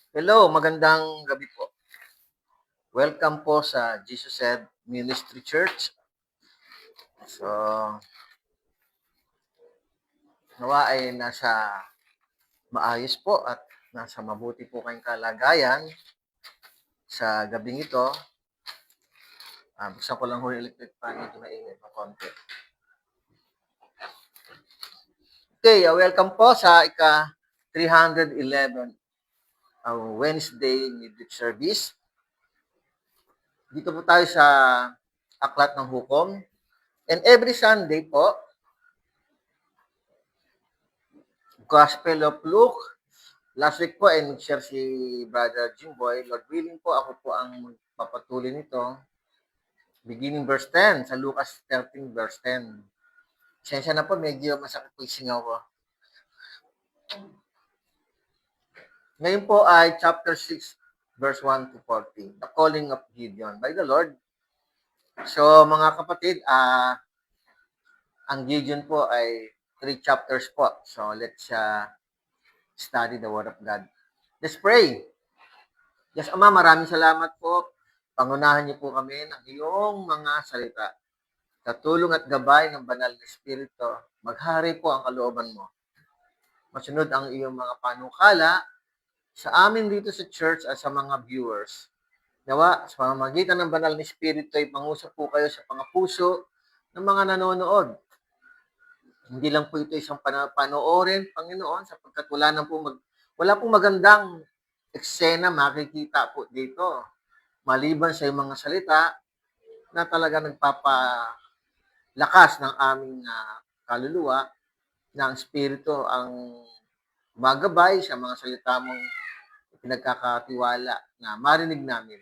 Hello, magandang gabi po. Welcome po sa Jesus Said Ministry Church. So, nawa ay nasa maayos po at nasa mabuti po kayong kalagayan sa gabing ito. Buksan ko lang ho yung electric fan, medyo mainit ng konti. Okay, welcome po sa ika-311 Wednesday midweek service. Dito po tayo sa Aklat ng Hukom. And every Sunday po, Gospel of Luke. Last week po ay nag-share si Brother Jimboy. Lord willing po, ako po ang magpapatuloy nito. Beginning verse 10, sa Lucas 13 verse 10. Sensya na po, medyo masakit po yung singaw ko. Ngayon po ay chapter 6 verse 1 to 14. The calling of Gideon by the Lord. So mga kapatid, ang Gideon po ay 3 chapters po. So let's study the Word of God. Let's pray. Yes, Ama, maraming salamat po. Pangunahan niyo po kami ng iyong mga salita. Sa tulong at gabay ng banal na Espiritu, maghari po ang kalooban mo. Masunod ang iyong mga panukala sa amin dito sa church at sa mga viewers. Nawa, sa pamamagitan ng banal na Espiritu ay pangusap po kayo sa pangapuso ng mga nanonood. Hindi lang po ito isang panoorin, Panginoon, sapagkat wala pong magandang eksena makikita po dito. Maliban sa mga salita na talaga nagpapalakas ng aming kaluluwa na ang Espiritu ang magabay sa mga salita mong pinagkakatiwala na marinig namin.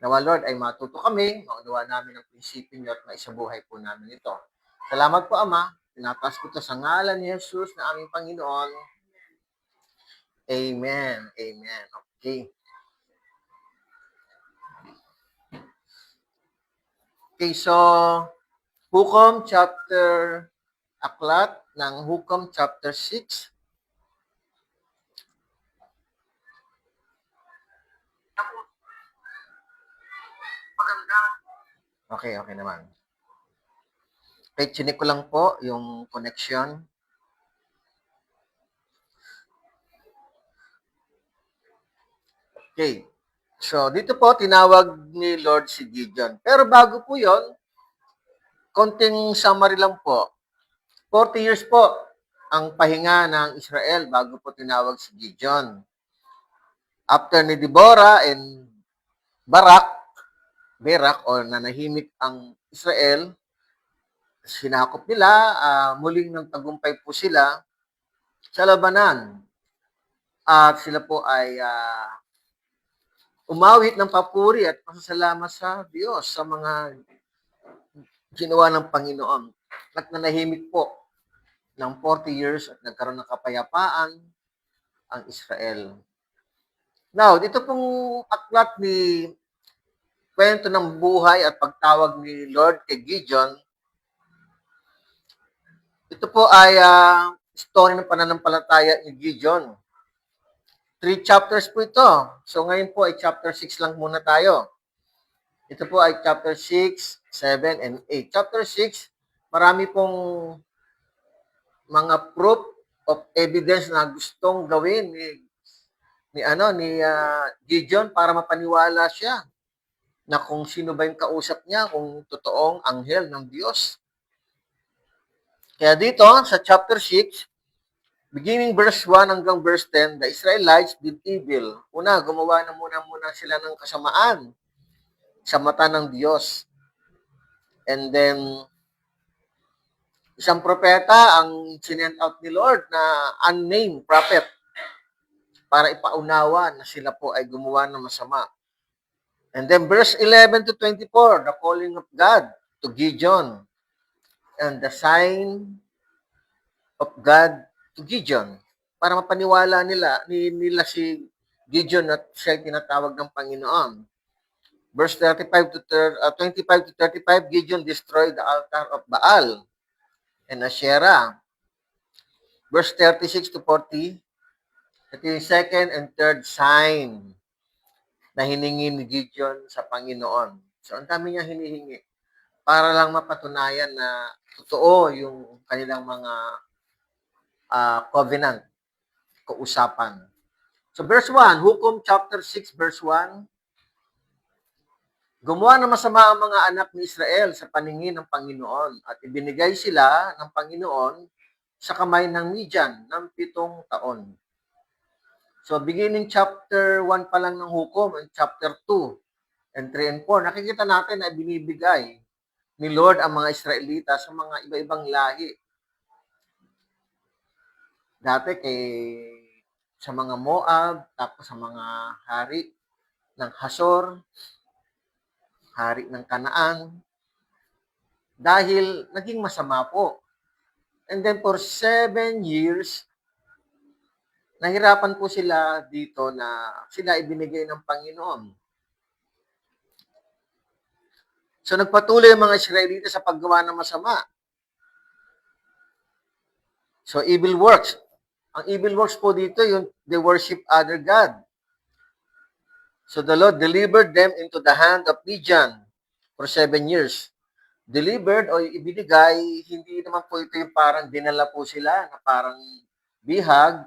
Nawa Lord ay matuto kami, maunawa namin ang prinsipyo niyo at maisabuhay po namin ito. Salamat po Ama, tinataas ko ito sa ngalan ni Jesus na aming Panginoon. Amen. Amen. Okay. Okay, so Hukom chapter Aklat ng Hukom chapter 6. Okay, okay naman. Okay, chinik ko lang po yung connection. Okay. So, dito po, tinawag ni Lord si Gideon. Pero bago po yon, konting summary lang po. 40 years po ang pahinga ng Israel bago po tinawag si Gideon. After ni Deborah and Barak o nanahimik ang Israel, sinakop nila, muling ng tagumpay po sila sa labanan. At sila po ay umawit ng papuri at pasasalamat sa Diyos sa mga ginawa ng Panginoon. At nanahimik po ng 40 years at nagkaroon ng kapayapaan ang Israel. Now, dito pong aklat ni kwento ng buhay at pagtawag ni Lord kay Gideon, ito po ay story ng pananampalataya ni Gideon. 3 chapters po ito. So ngayon po ay chapter 6 lang muna tayo. Ito po ay chapter 6, 7, and 8. Chapter 6, marami pong mga proof of evidence na gustong gawin ni Gideon para mapaniwala siya na kung sino ba yung kausap niya, kung totoong anghel ng Diyos. Kaya dito, sa chapter 6, beginning verse 1 hanggang verse 10, the Israelites did evil. Una, gumawa na muna sila ng kasamaan sa mata ng Diyos. And then, isang propeta ang sinend out ni Lord na unnamed prophet para ipaunawa na sila po ay gumawa ng masama. And then verse 11 to 24, the calling of God to Gideon and the sign of God to Gideon para mapaniwala nila si Gideon at siya tinatawag ng Panginoon. Verse 25 to 35, Gideon destroyed the altar of Baal and Asherah. Verse 36 to 40, Ito yung second and third sign na hiningi ni Gideon sa Panginoon. So, ang dami niya hinihingi para lang mapatunayan na totoo yung kanilang mga covenant, kausapan. So, verse 1, Hukom chapter 6, verse 1, gumawa ng masama ang mga anak ni Israel sa paningin ng Panginoon at ibinigay sila ng Panginoon sa kamay ng Midian ng 7 taon. So, beginning chapter 1 pa lang ng hukom and chapter 2 and 3 and 4, nakikita natin na binibigay ni Lord ang mga Israelita sa mga iba-ibang lahi. Dati sa mga Moab, tapos sa mga hari ng Hasor, hari ng Kanaan, dahil naging masama po. And then for 7 years, nahirapan po sila dito na sila ibinigay ng Panginoon. So nagpatuloy ang mga Israelita sa paggawa ng masama. So evil works. Ang evil works po dito, yung they worship other God. So the Lord delivered them into the hand of Midian for 7 years. Delivered o ibinigay, hindi naman po ito yung parang dinala po sila na parang bihag,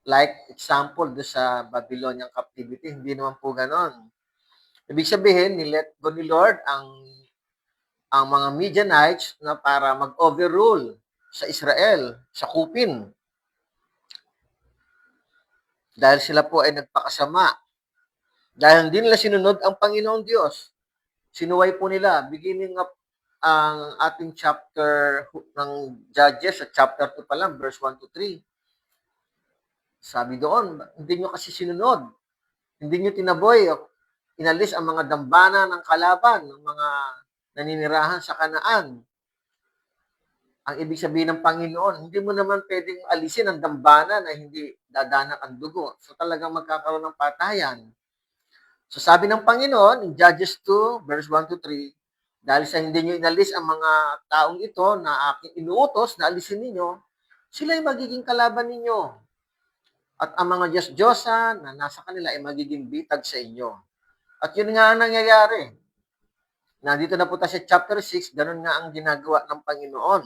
like example do sa Babylonian captivity, hindi naman po ganon. Ibig sabihin, nilet go ni Lord ang mga Midianites na para mag-overrule sa Israel, sa kupin. Dahil sila po ay nagpakasama. Dahil hindi nila sinunod ang Panginoong Diyos. Sinuway po nila, beginning of ang ating chapter ng Judges, sa chapter 2 pa lang, verse 1 to 3. Sabi doon, hindi nyo kasi sinunod. Hindi nyo tinaboy, inalis ang mga dambana ng kalaban, ng mga naninirahan sa Kanaan. Ang ibig sabihin ng Panginoon, hindi mo naman pwedeng alisin ang dambana na hindi dadanak ang dugo. So talagang magkakaroon ng patayan. So sabi ng Panginoon, in Judges 2, verse 1 to 3, dahil sa hindi nyo inalis ang mga taong ito na aking inuutos na alisin ninyo, sila ay magiging kalaban ninyo. At ang mga Diyos-Diyosa na nasa kanila ay magiging bitag sa inyo. At yun nga ang nangyayari. Nandito na po tayo sa chapter 6, ganun nga ang ginagawa ng Panginoon.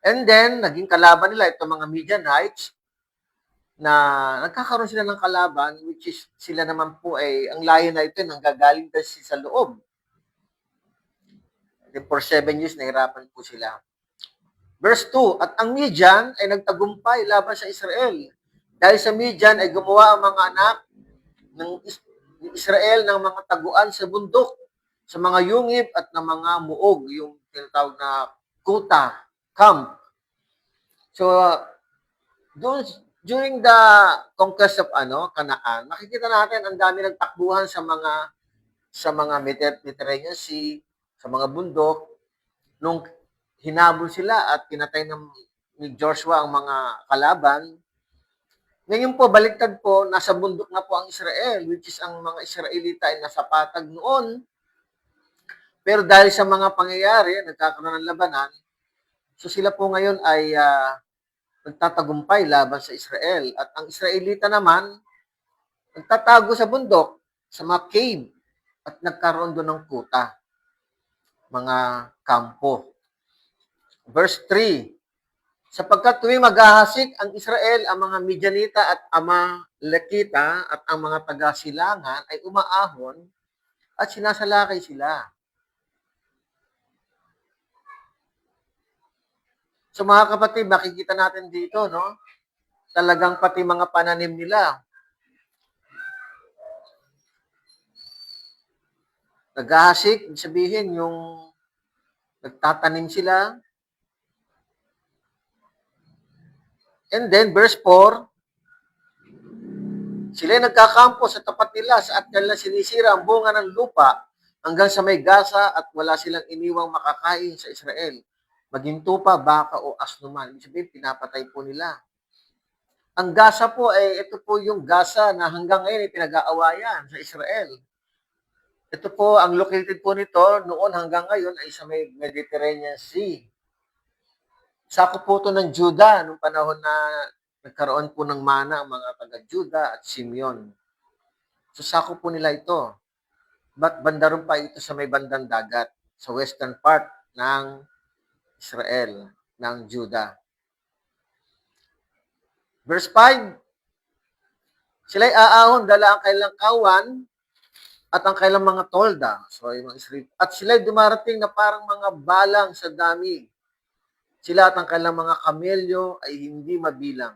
And then, naging kalaban nila itong mga Midianites na nagkakaroon sila ng kalaban, which is sila naman po ay, ang layo na ito, nanggagaling kasi sa loob. And for 7 years, nahirapan po sila. Verse 2, at ang Midian ay nagtagumpay laban sa Israel. Dahil sa Midian ay gumawa ang mga anak ng Israel ng mga taguan sa bundok, sa mga yungib at ng mga muog, yung tinatawag na kuta, camp. So, during the conquest of Canaan, makikita natin ang dami nagtakbuhan sa mga Mediterranean Sea, sa mga bundok, nung hinabol sila at pinatay ni Joshua ang mga kalaban. Ngayon po, baliktad po, nasa bundok na po ang Israel, which is ang mga Israelita ay nasa patag noon. Pero dahil sa mga pangyayari, nagkakaroon ng labanan, so sila po ngayon ay nagtatagumpay laban sa Israel. At ang Israelita naman, nagtatago sa bundok, sa mga cave, at nagkaroon doon ng kuta, mga kampo. Verse 3, sapagkat tuwing maghahasik ang Israel, ang mga Midianita at Amalekita at ang mga taga-silangan ay umaahon at sinasalakay sila. So mga kapatid, makikita natin dito, no? Talagang pati mga pananim nila, naghahasik, sabihin yung nagtatanim sila. And then, verse 4, sila nagkakampo sa tapat nila at kanila sinisira ang bunga ng lupa hanggang sa may gasa at wala silang iniwang makakain sa Israel. Maging tupa, baka o asno man. Ibig sabihin, pinapatay po nila. Ang gasa po, ito po yung gasa na hanggang ngayon ay pinag-aawayan sa Israel. Ito po, ang located po nito noon hanggang ngayon ay sa may Mediterranean Sea. Sakop po ito ng Judah nung panahon na nagkaroon po ng mana ang mga taga-Juda at Simeon. So, sakop po nila ito. But banda rin pa ito sa may bandang dagat, sa western part ng Israel, ng Judah. Verse 5, sila'y aahon, dala ang kailang kawan at ang kailang mga tolda. So, yung mga Israel. At sila'y dumarating na parang mga balang sa dami. Sila at ang kailang mga kamelyo ay hindi mabilang.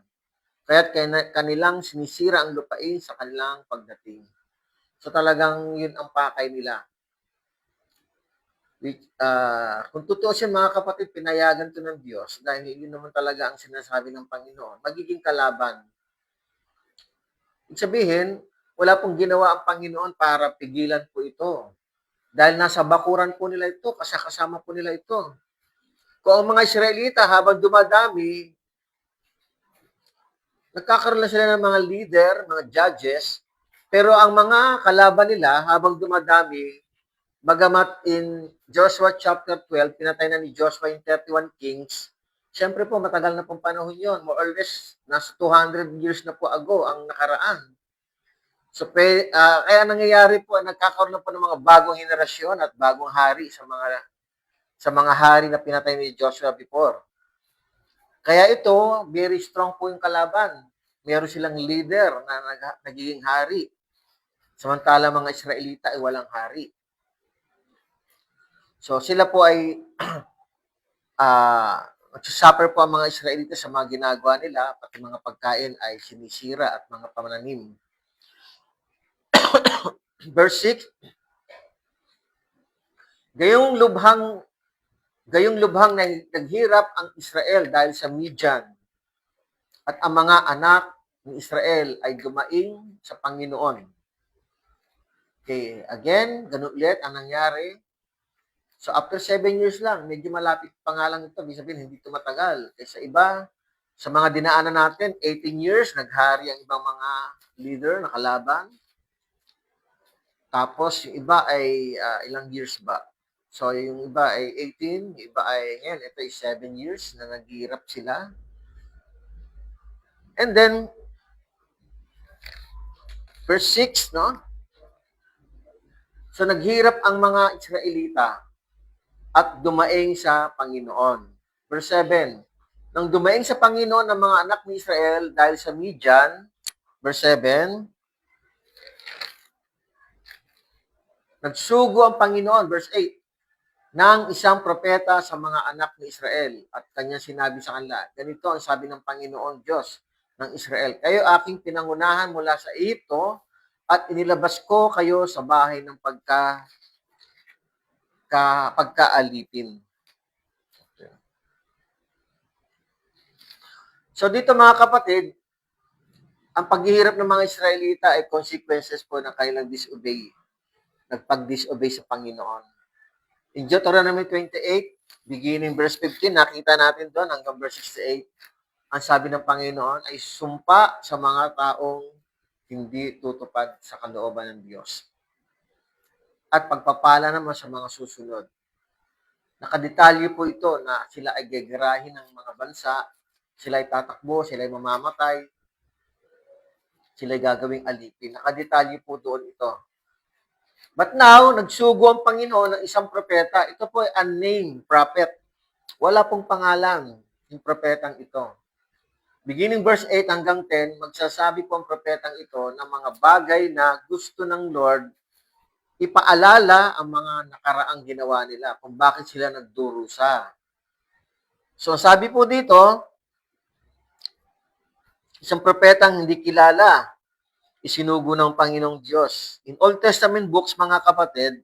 Kaya't kanilang sinisira ang lupain sa kanilang pagdating. So, talagang yun ang pakay nila. Kung totoo siya mga kapatid, pinayagan to ng Diyos dahil yun naman talaga ang sinasabi ng Panginoon. Magiging kalaban. Ibig sabihin, wala pong ginawa ang Panginoon para pigilan po ito. Dahil nasa bakuran po nila ito, kasama po nila ito. Kung ang mga Israelita habang dumadami, nagkakaroon na sila ng mga leader, mga judges, pero ang mga kalaban nila habang dumadami, bagamat in Joshua chapter 12, pinatay na ni Joshua yung 31 kings, siyempre po matagal na pong panahon yon, more or less, nasa 200 years na po ago ang nakaraan. So, kaya nangyayari po, nagkakaroon na po ng mga bagong henerasyon at bagong hari sa mga hari na pinatay ni Joshua before. Kaya ito, very strong po yung kalaban. Meron silang leader na nagiging hari. Samantala mga Israelita ay walang hari. So sila po ay suffer po ang mga Israelita sa mga ginagawa nila, pati mga pagkain ay sinisira at mga pamananim. Verse 6, Gayong lubhang naghirap ang Israel dahil sa Midian, at ang mga anak ni Israel ay gumaing sa Panginoon. Okay, again, ganun ulit ang nangyari. So after 7 years lang, medyo malapit pa nga lang ito, ibig sabihin hindi ito matagal. Kasi sa iba, sa mga dinaanan natin, 18 years, naghari ang ibang mga leader na kalaban. Tapos yung iba ay ilang years ba? So yung iba ay 18, yung iba ay, ngayon, ito ay 7 years na naghihirap sila. And then, verse 6, no? So naghirap ang mga Israelita at dumaing sa Panginoon. Verse 7, nang dumaing sa Panginoon ang mga anak ni Israel dahil sa Midian, verse 7, nagsugo ang Panginoon, verse 8, ng isang propeta sa mga anak ni Israel at kanya sinabi sa kanila, ganito ang sabi ng Panginoon Diyos ng Israel, kayo aking pinangunahan mula sa Egypto at inilabas ko kayo sa bahay ng pagkaalipin. So dito mga kapatid, ang paghihirap ng mga Israelita ay consequences po ng kanilang disobey. Nagpag-disobey sa Panginoon. In Deuteronomy 28, beginning verse 15, nakita natin doon hanggang verse 68, ang sabi ng Panginoon ay sumpa sa mga taong hindi tutupad sa kalooban ng Diyos. At pagpapala naman sa mga susunod. Nakadetalye po ito na sila ay gegerahin ng mga bansa, sila ay tatakbo, sila ay mamamatay, sila ay gagawing alipin. Nakadetalye po doon ito. But now, nagsugo ang Panginoon ng isang propeta. Ito po ay unnamed prophet. Wala pong pangalan yung propetang ito. Beginning verse 8 hanggang 10, magsasabi po ang propetang ito ng mga bagay na gusto ng Lord ipaalala ang mga nakaraang ginawa nila kung bakit sila nagdurusa. So, sabi po dito, isang propetang hindi kilala, isinugo ng Panginoong Diyos. In Old Testament books, mga kapatid,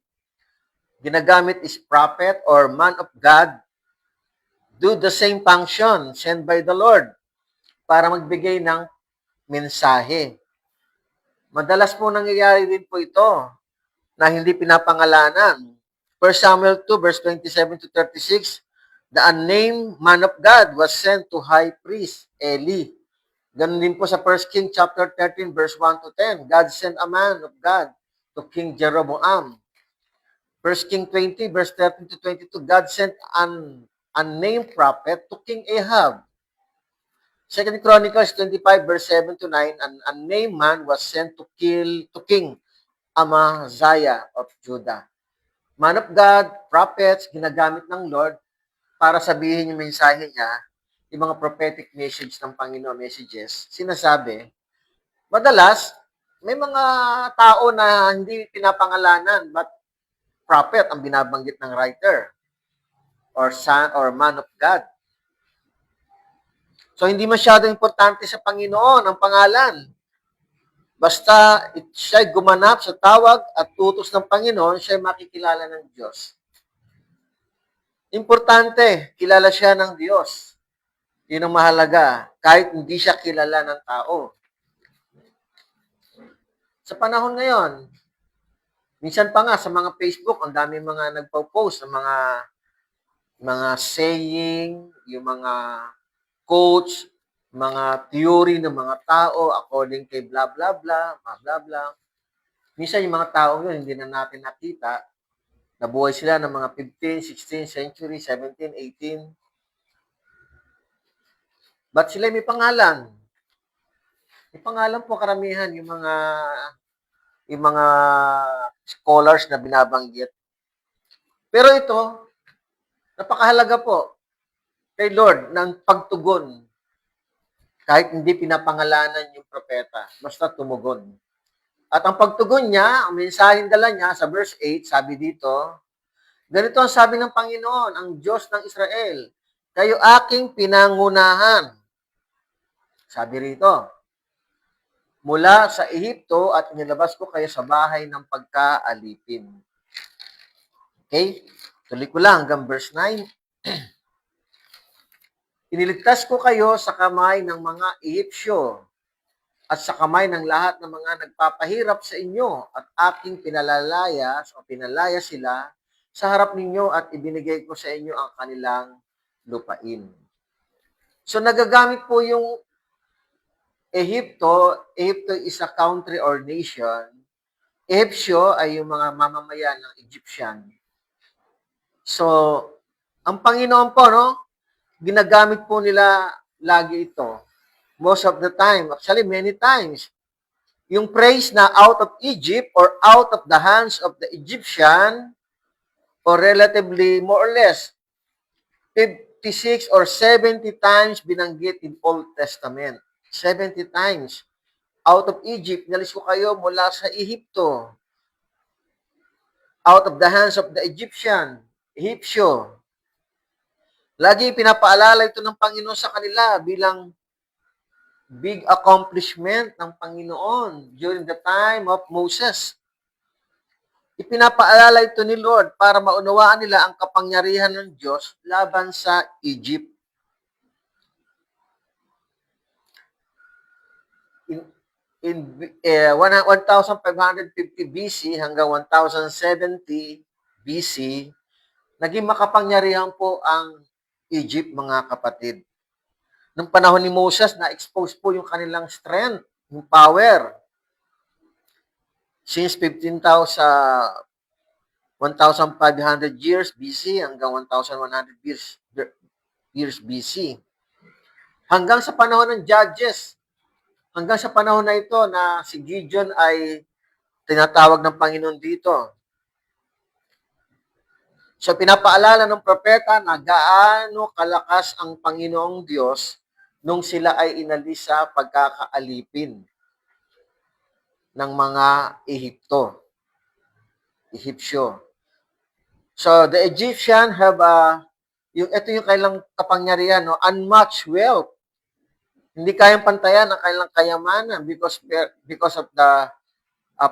ginagamit is prophet or man of God do the same function sent by the Lord para magbigay ng mensahe. Madalas po nangyayari din po ito na hindi pinapangalanan. 1 Samuel 2 verse 27 to 36, the unnamed man of God was sent to high priest Eli. Ganun din po sa 1 King chapter 13 verse 1 to 10, God sent a man of God to King Jeroboam. 1 King 20 verse 13 to 22, God sent an unnamed prophet to King Ahab. 2 Chronicles 25 verse 7 to 9, and Naaman was sent to King Amaziah of Judah. Man of God, prophets, ginagamit ng Lord para sabihin yung mensahe niya, yung mga prophetic message ng Panginoon, messages, sinasabi, madalas, may mga tao na hindi pinapangalanan, but prophet ang binabanggit ng writer or son or man of God. So, hindi masyado importante sa Panginoon ang pangalan. Basta siya'y gumanap sa tawag at utos ng Panginoon, siya'y makikilala ng Diyos. Importante, kilala siya ng Diyos. Yun ang mahalaga, kahit hindi siya kilala ng tao. Sa panahon ngayon, minsan pa nga sa mga Facebook, ang dami mga nagpo-post ng mga saying, yung mga quotes, mga theory ng mga tao according kay blah blah blah, blah blah blah. Minsan yung mga tao yun, hindi na natin nakita. Nabuhay sila ng mga 15th, 16th century, 17th, 18th. But sila may pangalan. May pangalan po karamihan yung mga scholars na binabanggit. Pero ito, napakahalaga po kay Lord ng pagtugon. Kahit hindi pinapangalanan yung propeta, basta tumugon. At ang pagtugon niya, ang mensaheng dala niya sa verse 8, sabi dito, ganito ang sabi ng Panginoon, ang Diyos ng Israel, kayo aking pinangunahan. Sabi rito, mula sa Ehipto at nilabas ko kayo sa bahay ng pagkaalipin. Okay? Tuloy ko lang hanggang verse 9. Iniligtas ko kayo sa kamay ng mga Ehipsyo at sa kamay ng lahat ng mga nagpapahirap sa inyo at aking pinalaya sila sa harap ninyo at ibinigay ko sa inyo ang kanilang lupain. So nagagamit po yung Ehipto. Ehipto is a country or nation. Ehipsyo ay yung mga mamamayan ng Egyptian. So, ang Panginoon po, no, ginagamit po nila lagi ito. Most of the time, actually many times, yung praise na out of Egypt or out of the hands of the Egyptian, or relatively more or less 56 or 70 times binanggit in Old Testament. 70 times. Out of Egypt, nalis ko kayo mula sa Ehipto. Out of the hands of the Egyptian, Ehipsyo. Lagi pinapaalala ito ng Panginoon sa kanila bilang big accomplishment ng Panginoon during the time of Moses. Ipinapaalala ito ni Lord para maunawaan nila ang kapangyarihan ng Diyos laban sa Egypt. In 1550 BC hanggang 1070 BC, naging makapangyarihan po ang Egypt, mga kapatid. Nung panahon ni Moses, na-expose po yung kanilang strength, yung power. Since 1,500 years BC hanggang 1,100 years BC. Hanggang sa panahon ng Judges, hanggang sa panahon na ito na si Gideon ay tinatawag ng Panginoon dito. So, pinapaalala ng propeta na gaano kalakas ang Panginoong Diyos nung sila ay inalis sa pagkakaalipin ng mga Ehipsyo. So, the Egyptian have ito yung kailang kapangyarihan, no? Unmatched wealth. Hindi kayang pantayan ang kailang kayamanan because of the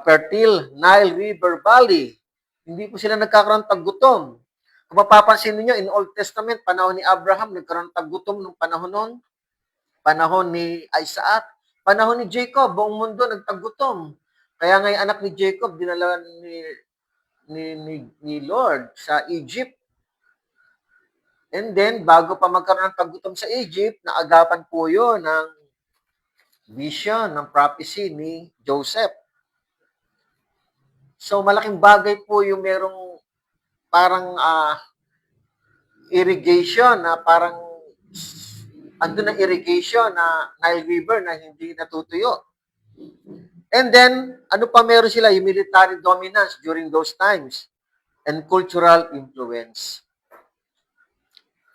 fertile Nile River Valley. Hindi po sila nagkakaroon ng gutom. Kung mapapansin niyo in Old Testament, panahon ni Abraham, nagkaroon ng gutom nung panahon noon. Panahon ni Isaac, panahon ni Jacob, buong mundo nagtagutom. Kaya nga yung anak ni Jacob, dinala ni Lord sa Egypt. And then, bago pa magkaroon ng tagutom sa Egypt, naagapan po yun ng vision, ng prophecy ni Joseph. So, malaking bagay po yung merong parang irrigation na parang andun ang irrigation na Nile River na hindi natutuyo. And then, ano pa meron sila? Yung military dominance during those times and cultural influence.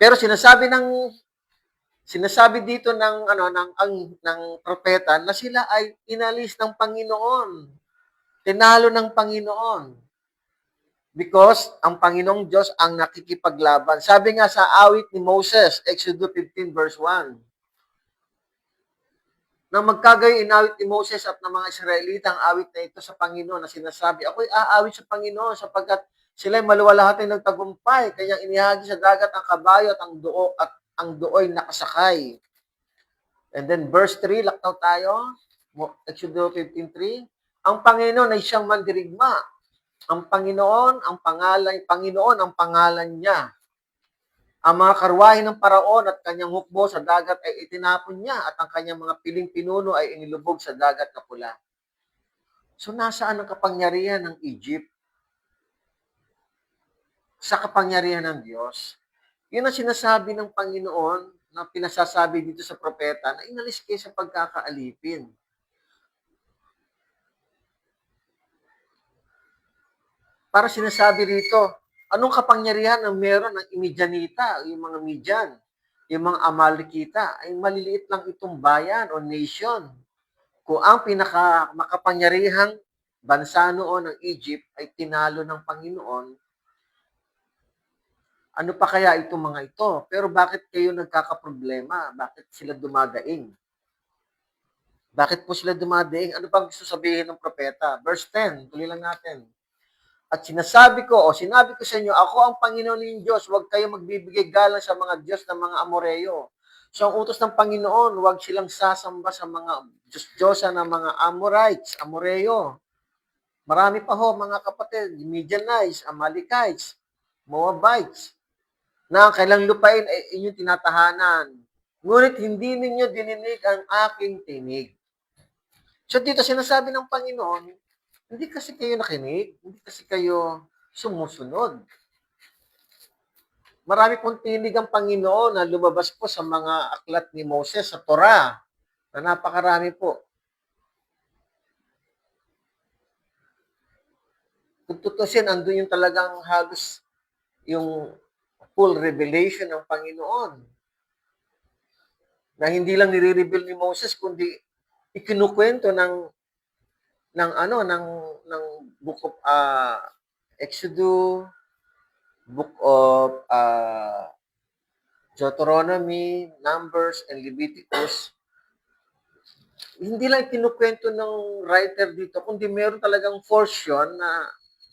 Pero sinasabi dito ng ng propeta na sila ay inalis ng Panginoon. Tinalo ng Panginoon. Because ang Panginoong Diyos ang nakikipaglaban. Sabi nga sa awit ni Moses, Exodus 15 verse 1, nang magkagayo inawit ni Moses at ng mga Israelita ang awit na ito sa Panginoon na sinasabi, ako'y aawit sa Panginoon sapagkat sila'y maluwalhati ng tagumpay, kanyang inihagi sa dagat ang kabayo at ang dooy nakasakay. And then verse 3, laktaw tayo, Exodus 15:3, ang Panginoon ay siyang mandirigma. Ang Panginoon ang pangalan niya. Ang mga karwahe ng paraon at kanyang hukbo sa dagat ay itinapon niya at ang kanyang mga piling pinuno ay inilubog sa dagat na pula. So nasaan ang kapangyarihan ng Egypt? Sa kapangyarihan ng Diyos. Yun ang sinasabi ng Panginoon na pinasasabi dito sa propeta na inalis kayo sa pagkakaalipin. Para sinasabi rito, anong kapangyarihan ang meron ng Midianita, yung mga Midian, yung mga Amalekita, ay maliliit lang itong bayan o nation. Kung ang makapangyarihang bansa noon ng Egypt ay tinalo ng Panginoon, ano pa kaya itong mga ito? Pero bakit kayo nagkakaproblema? Bakit sila dumadaing? Bakit po sila dumadaing? Ano bang gusto sabihin ng propeta? Verse 10, tuloy lang natin. At sinabi ko sa inyo, ako ang Panginoon ninyong Diyos, huwag kayo magbibigay galang sa mga Diyos ng mga Amoreo. So ang utos ng Panginoon, huwag silang sasamba sa mga Diyos-Diyosa ng mga Amorites, Amoreo. Marami pa ho mga kapatid, Midianites, Amalekites, Moabites, na ang kailang lupain ay inyong tinatahanan. Ngunit hindi ninyo dininig ang aking tinig. So dito sinasabi ng Panginoon, hindi kasi kayo nakinig, hindi kasi kayo sumusunod. Marami pong tinig ang Panginoon na lumabas po sa mga aklat ni Moses sa Torah, na napakarami po. Kung tutusin, andun yung talagang halos yung full revelation ng Panginoon. Na hindi lang nire-reveal ni Moses, kundi ikinukwento ng book of Exodus, book of Deuteronomy, Numbers, and Leviticus. Hindi lang ikinukwento ng writer dito, kundi meron talagang portion na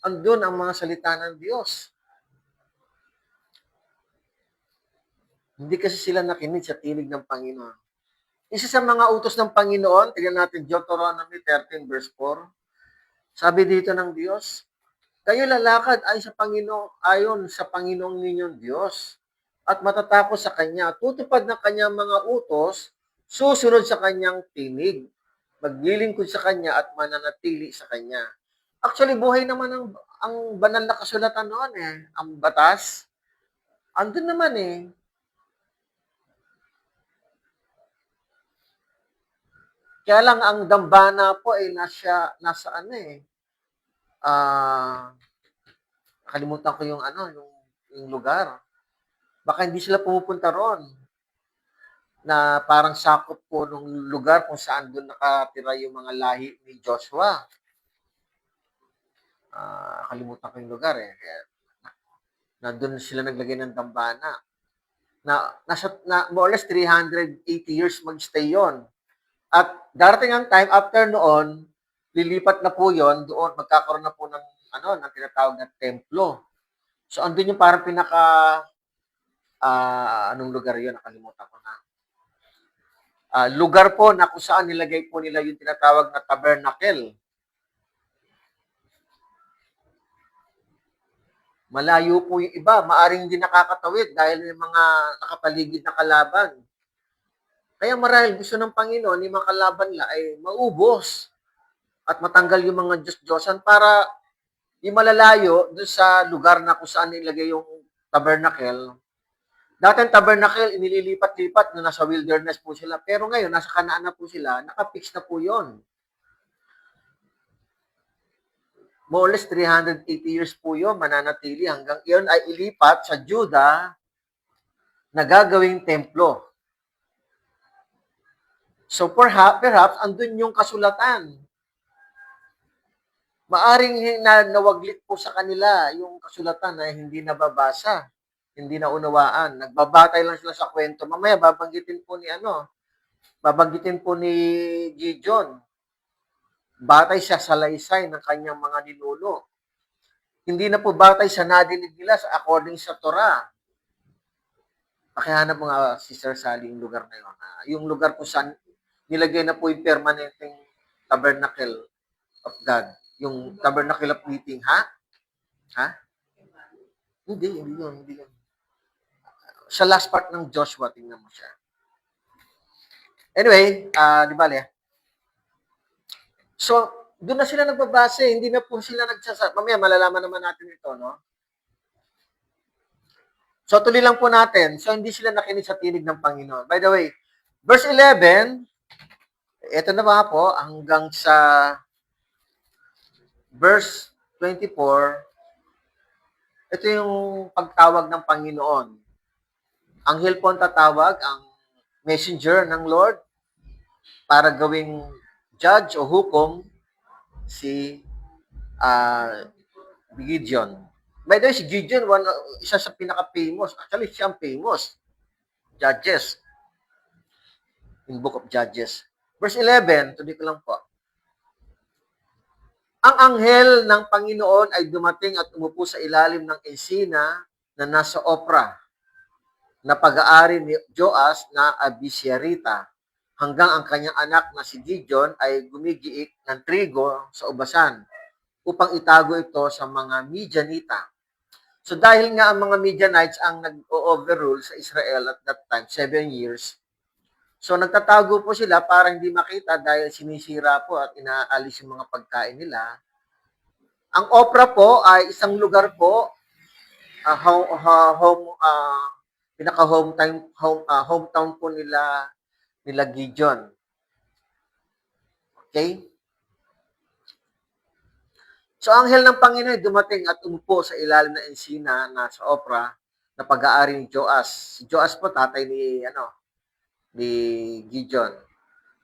andun ang mga salita ng Diyos. Hindi kasi sila nakinig sa tinig ng Panginoon. Isa sa mga utos ng Panginoon, tignan natin Deuteronomy 13 verse 4. Sabi dito ng Diyos, kayo lalakad ayon sa Panginoong ninyong Diyos at matatapos sa Kanya. Tutupad ng Kanyang mga utos, susunod sa Kanyang tinig, maglilingkod sa Kanya at mananatili sa Kanya. Actually, buhay naman ang banal na kasulatan noon ang batas. Andun naman Kaya lang ang dambana po ay nasa kalimutan ko yung lugar. Baka hindi sila pumupunta ron na parang sakop po ng lugar kung saan doon nakatira yung mga lahi ni Joshua. Kalimutan ko yung lugar na doon sila naglagay ng dambana. Na more or less 380 years magstay yon. At darating ang time, after noon, lilipat na po yon doon, magkakaroon na po ng tinatawag na templo. So, andun yung parang anong lugar yon, nakalimutan ko na. Lugar po na kung saan nilagay po nila yung tinatawag na tabernacle. Malayo po yung iba, maaring hindi nakakatawid dahil may mga nakapaligid na kalaban. Kaya marahil gusto ng Panginoon, yung mga kalaban nila ay maubos at matanggal yung mga Diyos-Diyosan para yung malalayo doon sa lugar na kung saan nilagay yung tabernacle, Dati ang tabernacle, inililipat-lipat na nasa wilderness po sila. Pero ngayon, nasa Kanaan na po sila, nakapix na po yun. More or less 380 years po yun, mananatili hanggang iyon ay ilipat sa Judah na gagawing templo. So perhaps andun yung kasulatan. Maaring nawaglit po sa kanila yung kasulatan na hindi nababasa, hindi naunawaan. Nagbabatay lang sila sa kwento. Mamaya babanggitin po ni Gideon. Batay siya sa laysay ng kanyang mga ninuno. Hindi na po batay sa nadinig nila according sa Torah. Pakihanap mga Sister Sally yung lugar na yun. Yung lugar kung saan nilagay na po yung permanenteng tabernacle of God. Yung tabernacle of meeting, ha? Ha? Hindi yun. Sa last part ng Joshua, tingnan mo siya. Anyway, di ba, so, doon na sila nagbabase, hindi na po sila nagsasat. Mamaya, malalaman naman natin ito, no? So, tuloy lang po natin. So, hindi sila nakinig sa tinig ng Panginoon. By the way, verse 11, ito na ba po, hanggang sa verse 24, ito yung pagtawag ng Panginoon. Anghel po ang tatawag, ang messenger ng Lord, para gawing judge o hukom si Gideon. By the way, si Gideon, isa sa pinaka-famous. Actually, siya ang famous. Judges. In Book of Judges. Verse 11, tuloy ko lang po. Ang anghel ng Panginoon ay dumating at umupo sa ilalim ng ensina na nasa Opra, na pag-aari ni Joas na Abisyarita, hanggang ang kanyang anak na si Gideon ay gumigiik ng trigo sa ubasan upang itago ito sa mga Midianita. So dahil nga ang mga Midianites ang nag-overrule sa Israel at that time, 7 years, so nagtatago po sila para hindi makita dahil sinisira po at inaalis yung mga pagkain nila. Ang Opra po ay isang lugar po, hometown po nila Gideon. Okay? So, anghel ng Panginoon ay dumating at umupo sa ilalim ng ensina na sa Opra na pag-aari ni Joas. Si Joas po, tatay ni Gideon,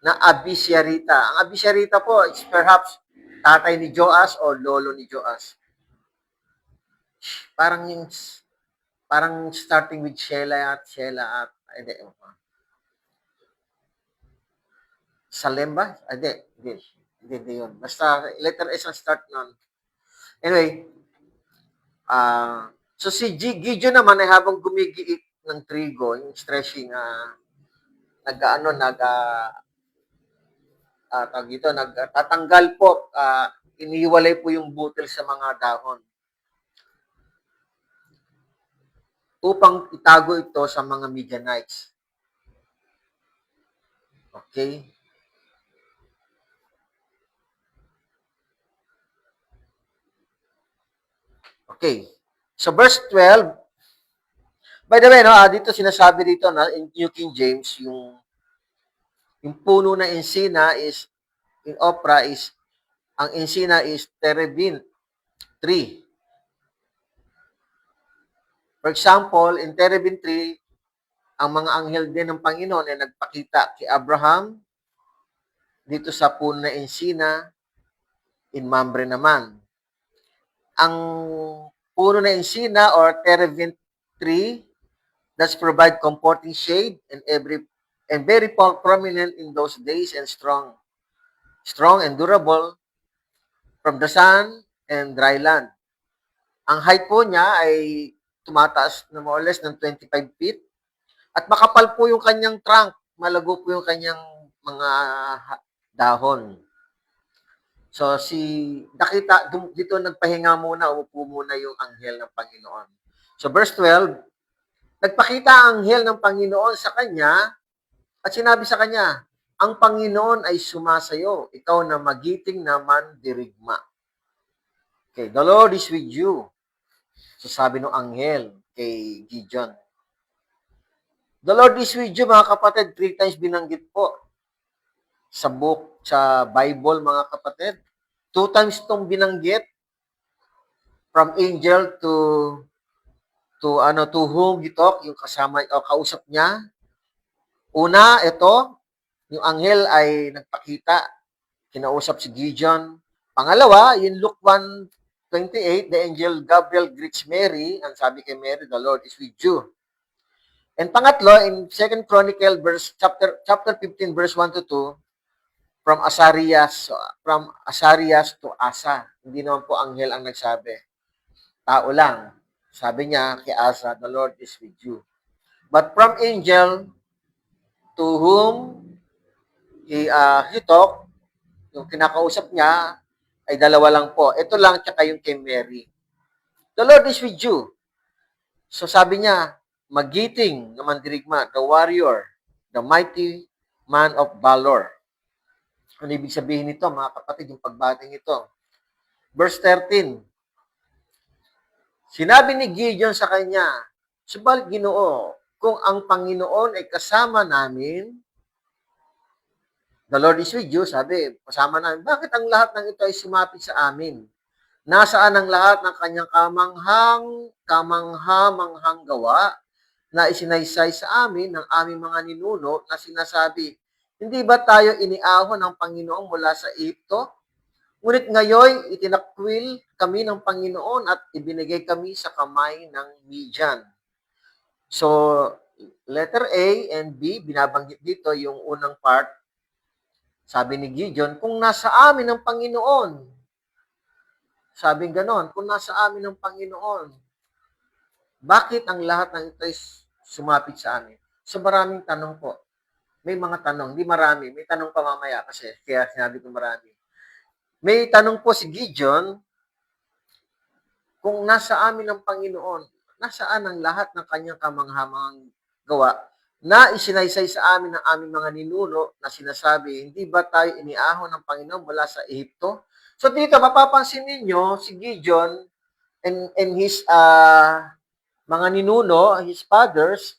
na Abisyarita. Ang Abisyarita po is perhaps tatay ni Joas o lolo ni Joas. Parang starting with Sheila at Salem ba? Hindi yun. Basta letter S ang start nun. Anyway, so si Gideon naman ay habang gumigiit ng trigo, yung threshing, nagtatanggal po, inihiwalay po yung butil sa mga dahon upang itago ito sa mga Midianites. Okay? Okay. So verse 12, by the way, no, dito sinasabi dito na in New King James, yung puno na ensina is, in Opra is, ang ensina is terebinth tree. For example, in terebinth tree, ang mga anghel din ng Panginoon ay nagpakita kay Abraham dito sa puno na ensina, in Mamre naman. Ang puno na ensina or terebinth tree that's provide comforting shade and very prominent in those days and strong and durable from the sun and dry land. Ang height po niya ay tumataas na more or less ng 25 feet at makapal po yung kanyang trunk, malago po yung kanyang mga dahon. So dito nagpahinga muna, umupo muna yung anghel ng Panginoon. So verse 12, nagpakita ang anghel ng Panginoon sa kanya at sinabi sa kanya, ang Panginoon ay sumasayo, ikaw na magiting naman dirigma. Okay, the Lord is with you. So sabi ng anghel kay Gideon. The Lord is with you, mga kapatid. 3 times binanggit po sa Bible, mga kapatid. 2 times itong binanggit from angel to whom he talked, yung kasama o kausap niya. Una, ito, yung anghel ay nagpakita, kinausap si Gideon. Pangalawa, yung Luke 1:28, the angel Gabriel greets Mary, ang sabi kay Mary, the Lord is with you. And pangatlo, in 2 Chronicle chapter 15 verse 1 to 2, from Asarias to Asa. Hindi naman po anghel ang nagsabi. Tao lang. Sabi niya kay Asa, the Lord is with you. But from angel to whom he talked, yung kinakausap niya, ay dalawa lang po. Ito lang, tsaka yung kay Mary. The Lord is with you. So sabi niya, magiting na mandirigma, the warrior, the mighty man of valor. Ano ibig sabihin nito, mga kapatid, yung pagbating ito? Verse 13, sinabi ni Gideon sa kanya, subalit Ginoo, kung ang Panginoon ay kasama namin, the Lord is with you, sabi, kasama namin, bakit ang lahat ng ito ay sumapit sa amin? Nasaan ang lahat ng kanyang kamangha-manghang gawa na isinaysay sa amin ng aming mga ninuno na sinasabi, hindi ba tayo iniahon ng Panginoon mula sa Egypto? Ngunit ngayon, itinakwil kami ng Panginoon at ibinigay kami sa kamay ng Midian. So, letter A and B, binabanggit dito yung unang part. Sabi ni Gideon, kung nasa amin ang Panginoon, sabing ganon, kung nasa amin ang Panginoon, bakit ang lahat ng ito ay sumapit sa amin? So maraming tanong po. May mga tanong, di marami. May tanong pa mamaya kasi kaya sinabi ko marami. May tanong po si Gideon, kung nasa amin ang Panginoon, nasaan ang lahat ng kanyang kamanghamanghang gawa na isinaysay sa amin ng aming mga ninuno na sinasabi, hindi ba tayo iniahon ng Panginoon mula sa Ehipto? So dito, mapapansin ninyo, si Gideon and his mga ninuno, his fathers,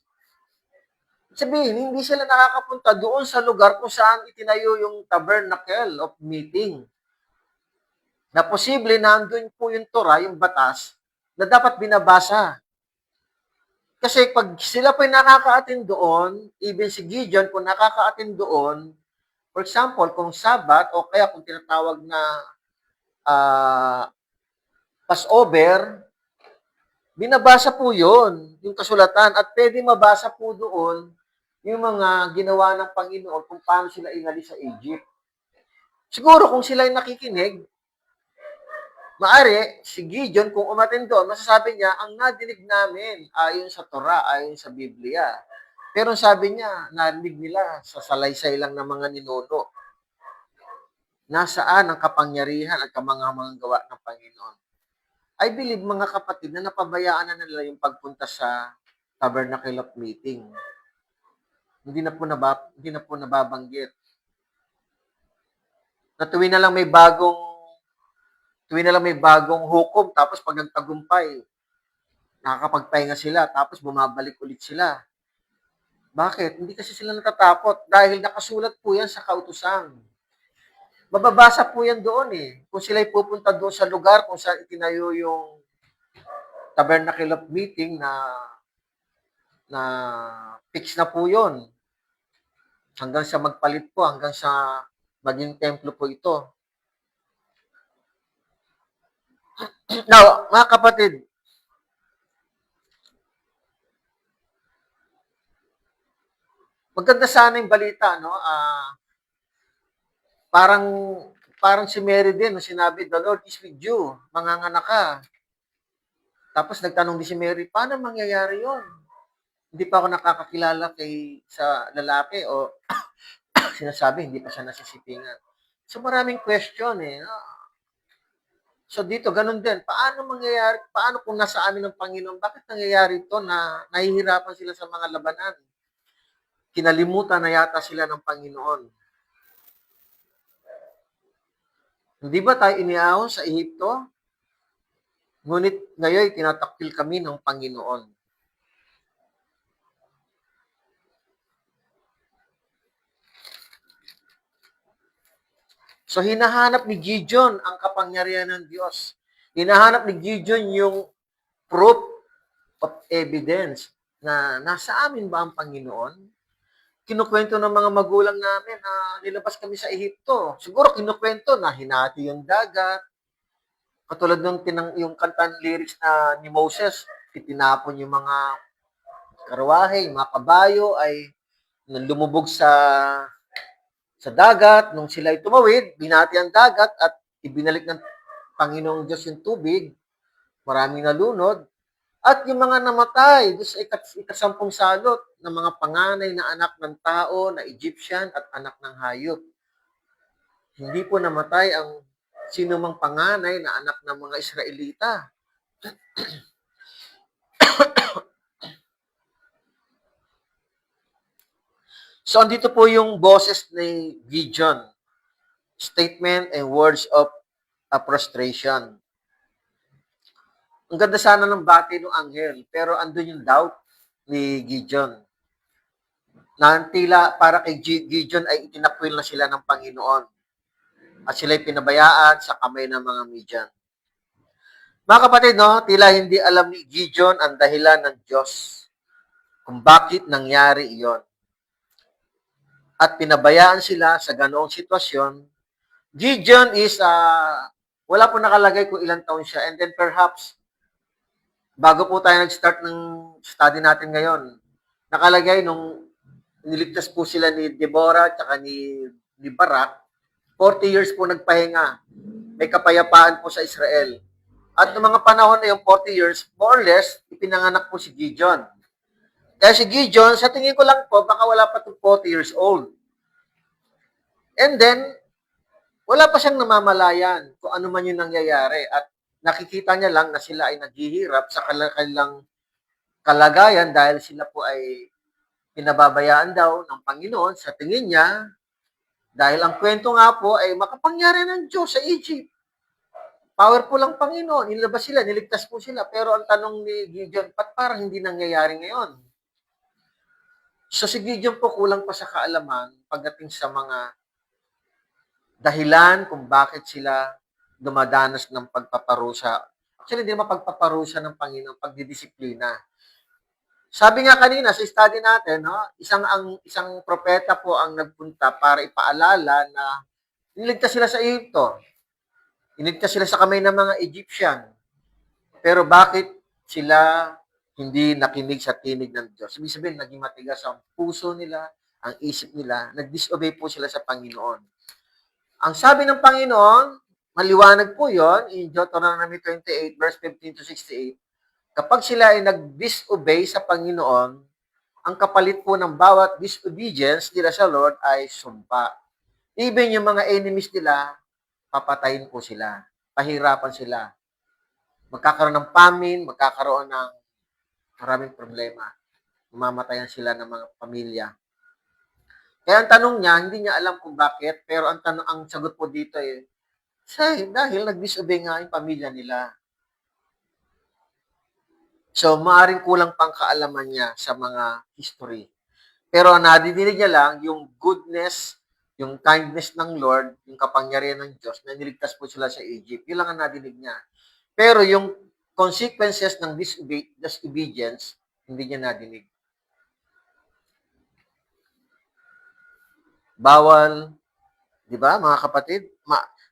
sabihin, hindi sila nakakapunta doon sa lugar kung saan itinayo yung tabernacle of meeting. Na posible na andun po yung Torah, yung batas, na dapat binabasa. Kasi pag sila po'y nakaka-attend doon, even si Gideon, kung nakaka-attend doon, for example, kung Sabat, o kaya kung tinatawag na Passover, binabasa po yun, yung kasulatan, at pwede mabasa po doon yung mga ginawa ng Panginoon kung paano sila inalis sa Egypt. Siguro kung sila ay nakikinig, maari, si Gideon, kung umatin doon, masasabi niya, ang nadinig namin ayon sa Torah, ayon sa Biblia. Pero sabi niya, narinig nila sa salaysay lang ng mga ninuno. Nasaan ang kapangyarihan at kamanghamanghang gawa ng Panginoon? I believe, mga kapatid, na napabayaan na nila yung pagpunta sa Tabernacle of Meeting. Hindi na po nababanggit. Na tuwing na lang may bagong hukom, tapos pag nagtagumpay, nakakapagpahinga sila, tapos bumabalik ulit sila. Bakit? Hindi kasi sila natatakot dahil nakasulat po yan sa kautusan. Mababasa po yan doon eh. Kung sila'y pupunta doon sa lugar kung saan itinayo yung Tabernacle of Meeting na fix na po yon, hanggang sa magpalit po, hanggang sa maging templo po ito. Now, mga kapatid, maganda sana yung balita, no? Parang si Mary din, no, sinabi, the Lord is with you, manganganak ka. Tapos nagtanong din si Mary, paano mangyayari yon? Hindi pa ako nakakakilala sa lalaki o sinasabi, hindi pa siya nasisipingan. So maraming question eh. No? So dito, ganun din. Paano kung nasa amin ng Panginoon, bakit nangyayari ito na nahihirapan sila sa mga labanan? Kinalimutan na yata sila ng Panginoon. Hindi ba tayo iniahon sa Ehipto? Ngunit ngayon, tinatakil kami ng Panginoon. So, hinahanap ni Gideon ang kapangyarihan ng Diyos. Hinahanap ni Gideon yung proof of evidence na nasa amin ba ang Panginoon? Kinukwento ng mga magulang namin na nilabas kami sa Ehipto. Siguro kinukwento na hinati yung dagat. Katulad ng yung kanta lyrics na ni Moses, itinapon yung mga karwahe, yung mga kabayo ay lumubog sa dagat. Nung sila ay tumawid, binati ang dagat at ibinalik ng Panginoong Diyos yung tubig. Maraming nalunod. At yung mga namatay doon sa ikasampung salot ng mga panganay na anak ng tao, na Egyptian at anak ng hayop. Hindi po namatay ang sino mang panganay na anak ng mga Israelita. So, andito po yung boses ni Gideon. Statement and words of frustration. Ang ganda sana ng bati ng anghel, pero andun yung doubt ni Gideon. Na tila para kay Gideon ay itinakwil na sila ng Panginoon at sila'y pinabayaan sa kamay ng mga Midian. Mga kapatid, no, tila hindi alam ni Gideon ang dahilan ng Diyos kung bakit nangyari iyon. At pinabayaan sila sa ganoong sitwasyon. Gideon is, wala po nakalagay kung ilang taon siya. And then perhaps, bago po tayo nag-start ng study natin ngayon, nakalagay nung niligtas po sila ni Deborah at ni Barak, 40 years po nagpahinga. May kapayapaan po sa Israel. At noong mga panahon na yung 40 years, more or less, ipinanganak po si Gideon. Kaya si Gideon, sa tingin ko lang po, baka wala pa 40 years old. And then, wala pa siyang namamalayan kung ano man yung nangyayari. At nakikita niya lang na sila ay naghihirap sa kanilang kalagayan dahil sila po ay pinababayaan daw ng Panginoon sa tingin niya. Dahil ang kwento nga po ay makapangyari ng Diyos sa Egypt. Powerful ang Panginoon. Nilabas sila, niligtas po sila. Pero ang tanong ni Gideon, parang hindi nangyayari ngayon? So si Gideon po kulang pa sa kaalaman pagdating sa mga dahilan kung bakit sila dumadanas ng pagpaparusa. Actually, hindi naman pagpaparusa ng Panginoon, pagdidisiplina. Sabi nga kanina sa study natin, no, isang propeta po ang nagpunta para ipaalala na niligtas sila sa Egypto. Niligtas sila sa kamay ng mga Egyptian. Pero bakit sila hindi nakinig sa tinig ng Diyos? Ibig sabihin, naging matigas ang puso nila, ang isip nila, nag-disobey po sila sa Panginoon. Ang sabi ng Panginoon, maliwanag po yon in Deuteronomy 28, verse 15 to 68, kapag sila ay nag-disobey sa Panginoon, ang kapalit po ng bawat disobedience nila sa Lord ay sumpa. Even yung mga enemies nila, papatayin po sila. Pahirapan sila. Magkakaroon ng famine, magkakaroon ng maraming problema. Mamatayan sila ng mga pamilya. Kaya ang tanong niya, hindi niya alam kung bakit, pero ang sagot po dito ay, dahil nag-disobey nga yung pamilya nila. So, maaring kulang pang kaalaman niya sa mga history. Pero nadidinig niya lang yung goodness, yung kindness ng Lord, yung kapangyarihan ng Diyos, na niligtas po sila sa Egypt. Yun lang ang nadinig niya. Pero yung consequences ng disobedience, hindi niya nadinig. Bawal, di ba mga kapatid?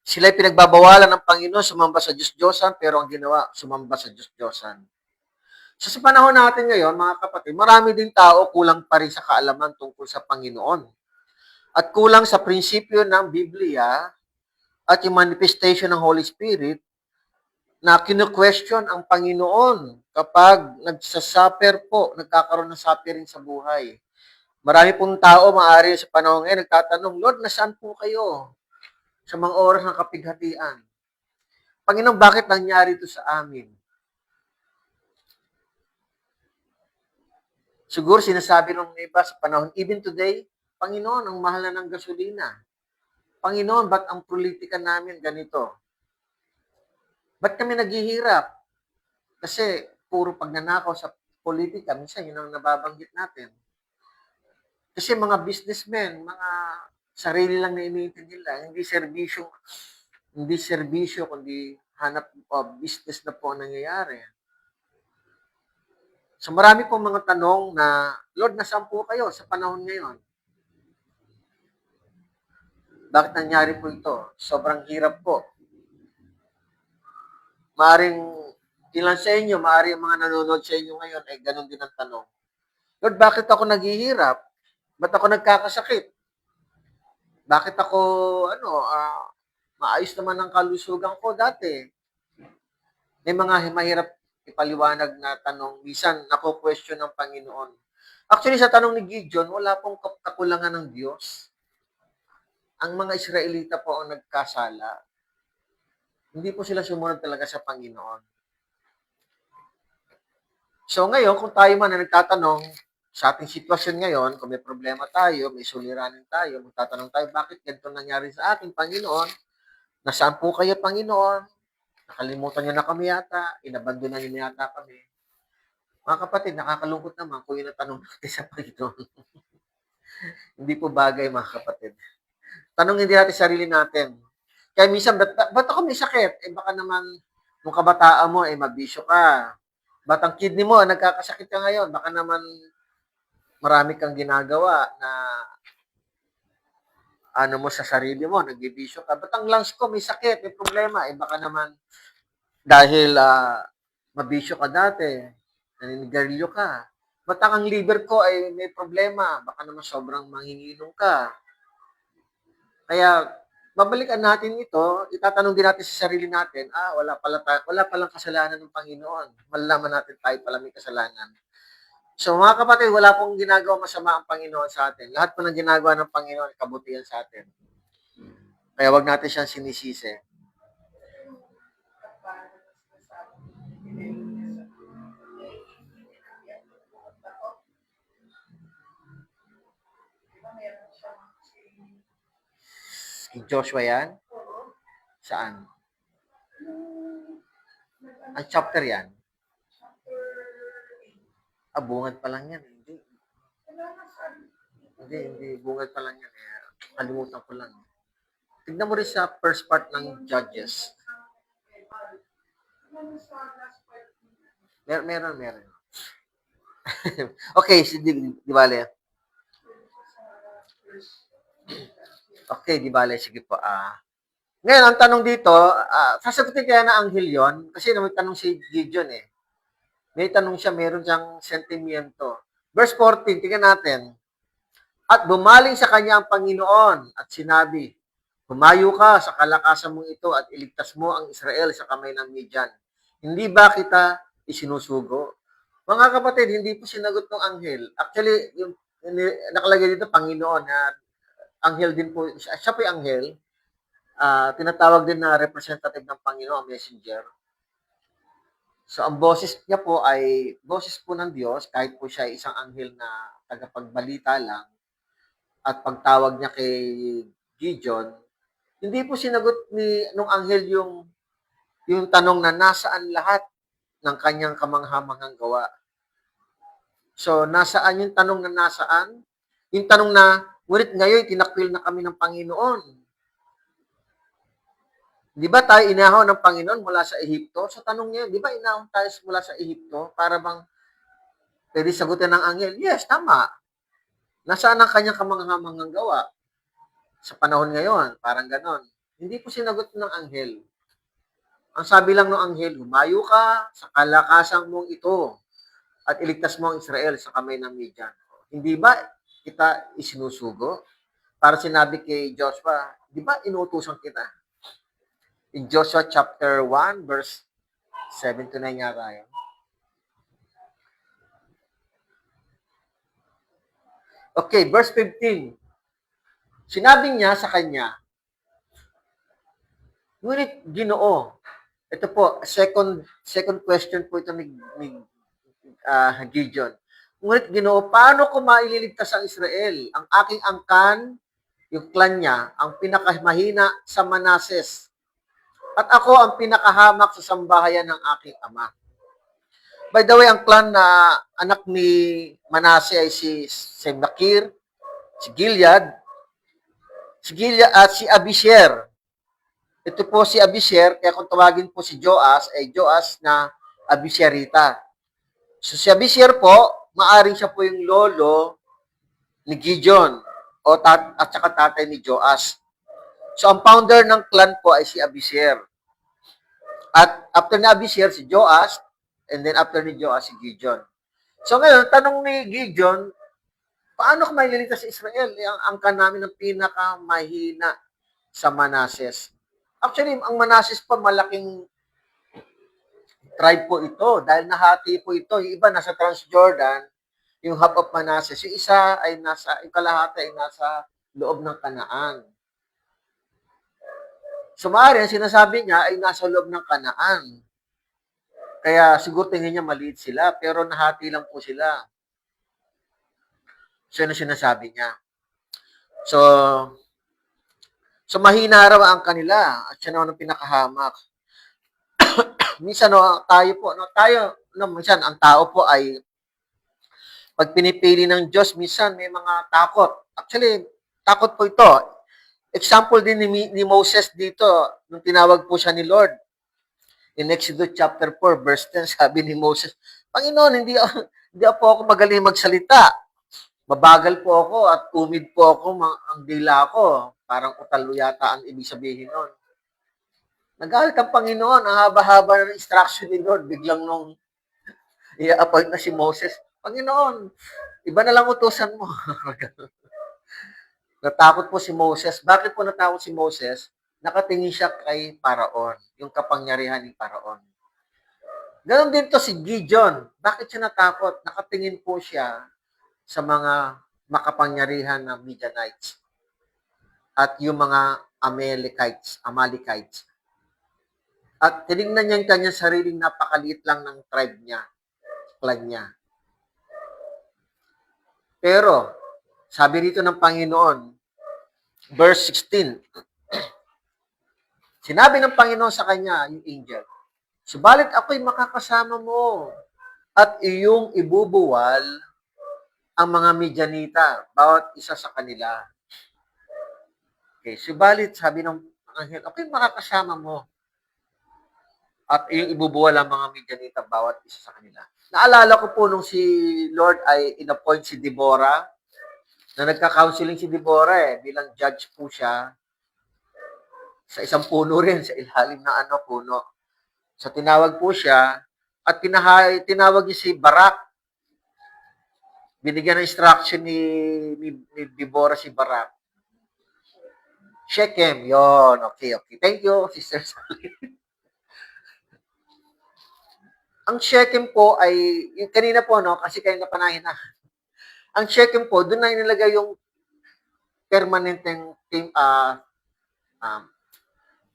Sila'y pinagbabawalan ng Panginoon sumamba sa Diyos-Diyosan, pero ang ginawa, sumamba sa Diyos-Diyosan. So sa panahon natin ngayon, mga kapatid, marami din tao kulang pa rin sa kaalaman tungkol sa Panginoon. At kulang sa prinsipyo ng Biblia at yung manifestation ng Holy Spirit na kinu-question ang Panginoon kapag nagsasuffer po, nagkakaroon ng suffering sa buhay. Marami pong tao maaari sa panahon ngayon nagtatanong, Lord, nasaan po kayo sa mga oras ng kapighatian? Panginoon, bakit nangyari ito sa amin? Siguro sinasabi ng iba sa panahon, even today, Panginoon, ang mahal na ng gasolina. Panginoon, ba't ang politika namin ganito? Ba't kami naghihirap? Kasi puro pagnanakaw sa politika, minsan yun ang nababanggit natin. Kasi mga businessmen, mga Sarili lang na iniintindi nila, hindi serbisyo, kundi hanap o business na po ang nangyayari. So marami pong mga tanong na, Lord, nasaan po kayo sa panahon ngayon? Bakit nangyari po ito? Sobrang hirap po. Maaring ilan sa inyo, maaring mga nanonood sa inyo ngayon ay ganun din ang tanong. Lord, bakit ako naghihirap? Ba't ako nagkakasakit? Bakit ako, maayos naman ang kalusugan ko dati? May mga mahirap ipaliwanag na tanong, minsan nako-question ng Panginoon. Actually, sa tanong ni Gideon, wala pong kakulangan ng Diyos. Ang mga Israelita po ang nagkasala. Hindi po sila sumunod talaga sa Panginoon. So ngayon, kung tayo man na nagtatanong sa ating sitwasyon ngayon, kung may problema tayo, may suliranin tayo, magtatanong tayo, bakit ganito nangyari sa akin, Panginoon? Nasaan po kayo, Panginoon? Nakalimutan niyo na kami yata, inabandonan niyo na yata kami. Mga kapatid, nakakalungkot naman kung yun ang tanong natin sa Panginoon. Hindi po bagay, mga kapatid. Tanongin din natin sarili natin. Kaya minsan, ba't ako may sakit? Baka naman, nung kabataan mo, mabisyo ka. Ba't ang kidney mo, nagkakasakit ka ngayon? Baka naman, marami kang ginagawa na mo sa sarili mo, nagbibisyo ka. Ba't ang lungs ko may sakit, may problema? Baka naman, dahil mabisyo ka dati, naninigarilyo ka. Ba't ang liver ko ay may problema? Baka naman sobrang manginginom ka. Kaya, babalikan natin ito, itatanong din natin sa sarili natin, wala palang kasalanan ng Panginoon. Malalaman natin tayo pala may kasalanan. So mga kapatid, wala pong ginagawa masama ang Panginoon sa atin. Lahat po ng ginagawa ng Panginoon, kabutihan sa atin. Kaya wag natin siyang sinisisi. Si Joshua yan? Saan? Ang chapter yan? Bungad pa lang yan. Hindi. Bungad pa lang yan. Kalimutan ko lang. Tignan mo rin sa first part ng Judges. Meron. Okay, di bale. Okay, di bale. Sige po. Ngayon, ang tanong dito, sasagutin kaya na anghel yon? Kasi may tanong si Gideon May tanong siya, meron siyang sentimiento. Verse 14, tingnan natin. At bumaling sa kanya ang Panginoon at sinabi, humayo ka sa kalakasan mong ito at iligtas mo ang Israel sa kamay ng Midian. Hindi ba kita isinusugo? Mga kapatid, hindi po sinagot ng anghel. Actually, yung nakalagay dito, Panginoon, anghel din po, siya po yung anghel, tinatawag din na representative ng Panginoon, messenger. So, ang boses niya po ay boses po ng Diyos, kahit po siya isang anghel na tagapagbalita lang, at pagtawag niya kay Gideon, hindi po sinagot nung anghel yung tanong na nasaan lahat ng kanyang kamanghamanghang gawa. So, nasaan yung tanong na nasaan? Yung tanong na, ngunit ngayon, tinakwil na kami ng Panginoon. Di ba tayo inahon ng Panginoon mula sa Ehipto? So, tanong niya, di ba inahon tayo mula sa Ehipto? Para bang pwede sagutin ng anghel? Yes, tama. Nasaan ang kanyang kamanghamanghang gawa? Sa panahon ngayon, parang ganon. Hindi po sinagot ng anghel. Ang sabi lang ng anghel, humayo ka sa kalakasang mong ito at iligtas mo ang Israel sa kamay ng Midian. Hindi ba kita isinusugo? Para sinabi kay Joshua, di ba inuutusan kita? In Joshua chapter 1, verse 7 to 9 yata yun. Okay, verse 15. Sinabi niya sa kanya, ngunit Ginoo, ito po, second question po ito ni Gideon. Ngunit Ginoo, paano ko maililigtas ang Israel? Ang aking angkan, yung clan niya, ang pinakamahina sa Manases. At ako ang pinakahamak sa sambahayan ng aking ama. By the way, ang clan na anak ni Manase ay si Semnakir, si Gilead, Si Abisher. Ito po si Abisher, kaya kung tawagin po si Joas, ay Joas na Abisherita. So si Abisher po, maaring siya po yung lolo ni Gideon at saka tatay ni Joas. So ang founder ng clan po ay si Abisher. At after ni Abisher, si Joas, and then after ni Joas, si Gideon. So ngayon, tanong ni Gideon, paano ka maililigtas sa Israel? Ang angkan namin ng pinakamahina sa Manases. Actually, ang Manases po, malaking tribe po ito dahil nahati po ito. Yung iba nasa Transjordan, yung half of Manasseh. Yung isa ay yung kalahati ay nasa loob ng Kanaan. So maaari, ang sinasabi niya ay nasa loob ng Kanaan. Kaya siguro tingin niya maliit sila, pero nahati lang po sila. So yun ang sinasabi niya. So mahina raw ang kanila at siya naman ang pinakahamak. Minsan minsan ang tao po ay pag pinipili ng Diyos, minsan may mga takot. Actually, takot po ito. Example din ni Moses dito, nung tinawag po siya ni Lord. In Exodus chapter 4, verse 10, sabi ni Moses, Panginoon, hindi po ako magaling magsalita. Mabagal po ako at tumid po ako, ang dila ko. Parang utalo yata ang ibig sabihin nun. Nagalit ang Panginoon, ang haba-haba ng instruction ni Lord, biglang nung i-appoint na si Moses, Panginoon, iba na lang utusan mo. Natakot po si Moses. Bakit po natakot si Moses? Nakatingin siya kay Paraon, yung kapangyarihan ni Paraon. Ganon din to si Gideon. Bakit siya natakot? Nakatingin po siya sa mga makapangyarihan na Midianites at yung mga Amalekites. At tinignan niya yung kanyang sariling napakaliit lang ng tribe niya, clan niya. Pero, sabi rito ng Panginoon, verse 16, sinabi ng Panginoon sa kanya, yung angel, subalit ako'y makakasama mo at iyong ibubuwal ang mga Midianita, bawat isa sa kanila. Okay, subalit sabi ng anghel, ako'y makakasama mo at iyong ibubuwal ang mga Midianita, bawat isa sa kanila. Naalala ko po nung si Lord ay in-appoint si Deborah, na nagka-counseling si Deborah bilang judge po siya sa isang puno rin, sa ilalim na puno. So tinawag po siya at tinawag niya si Barak. Binigyan ng instruction ni Deborah si Barak. Shechem, yon. Okay. Thank you, Sister Sally. Ang Shechem po ay, yung kanina po, kasi kayo napanahin na. Ang Shechem po, doon na inilagay yung permanenteng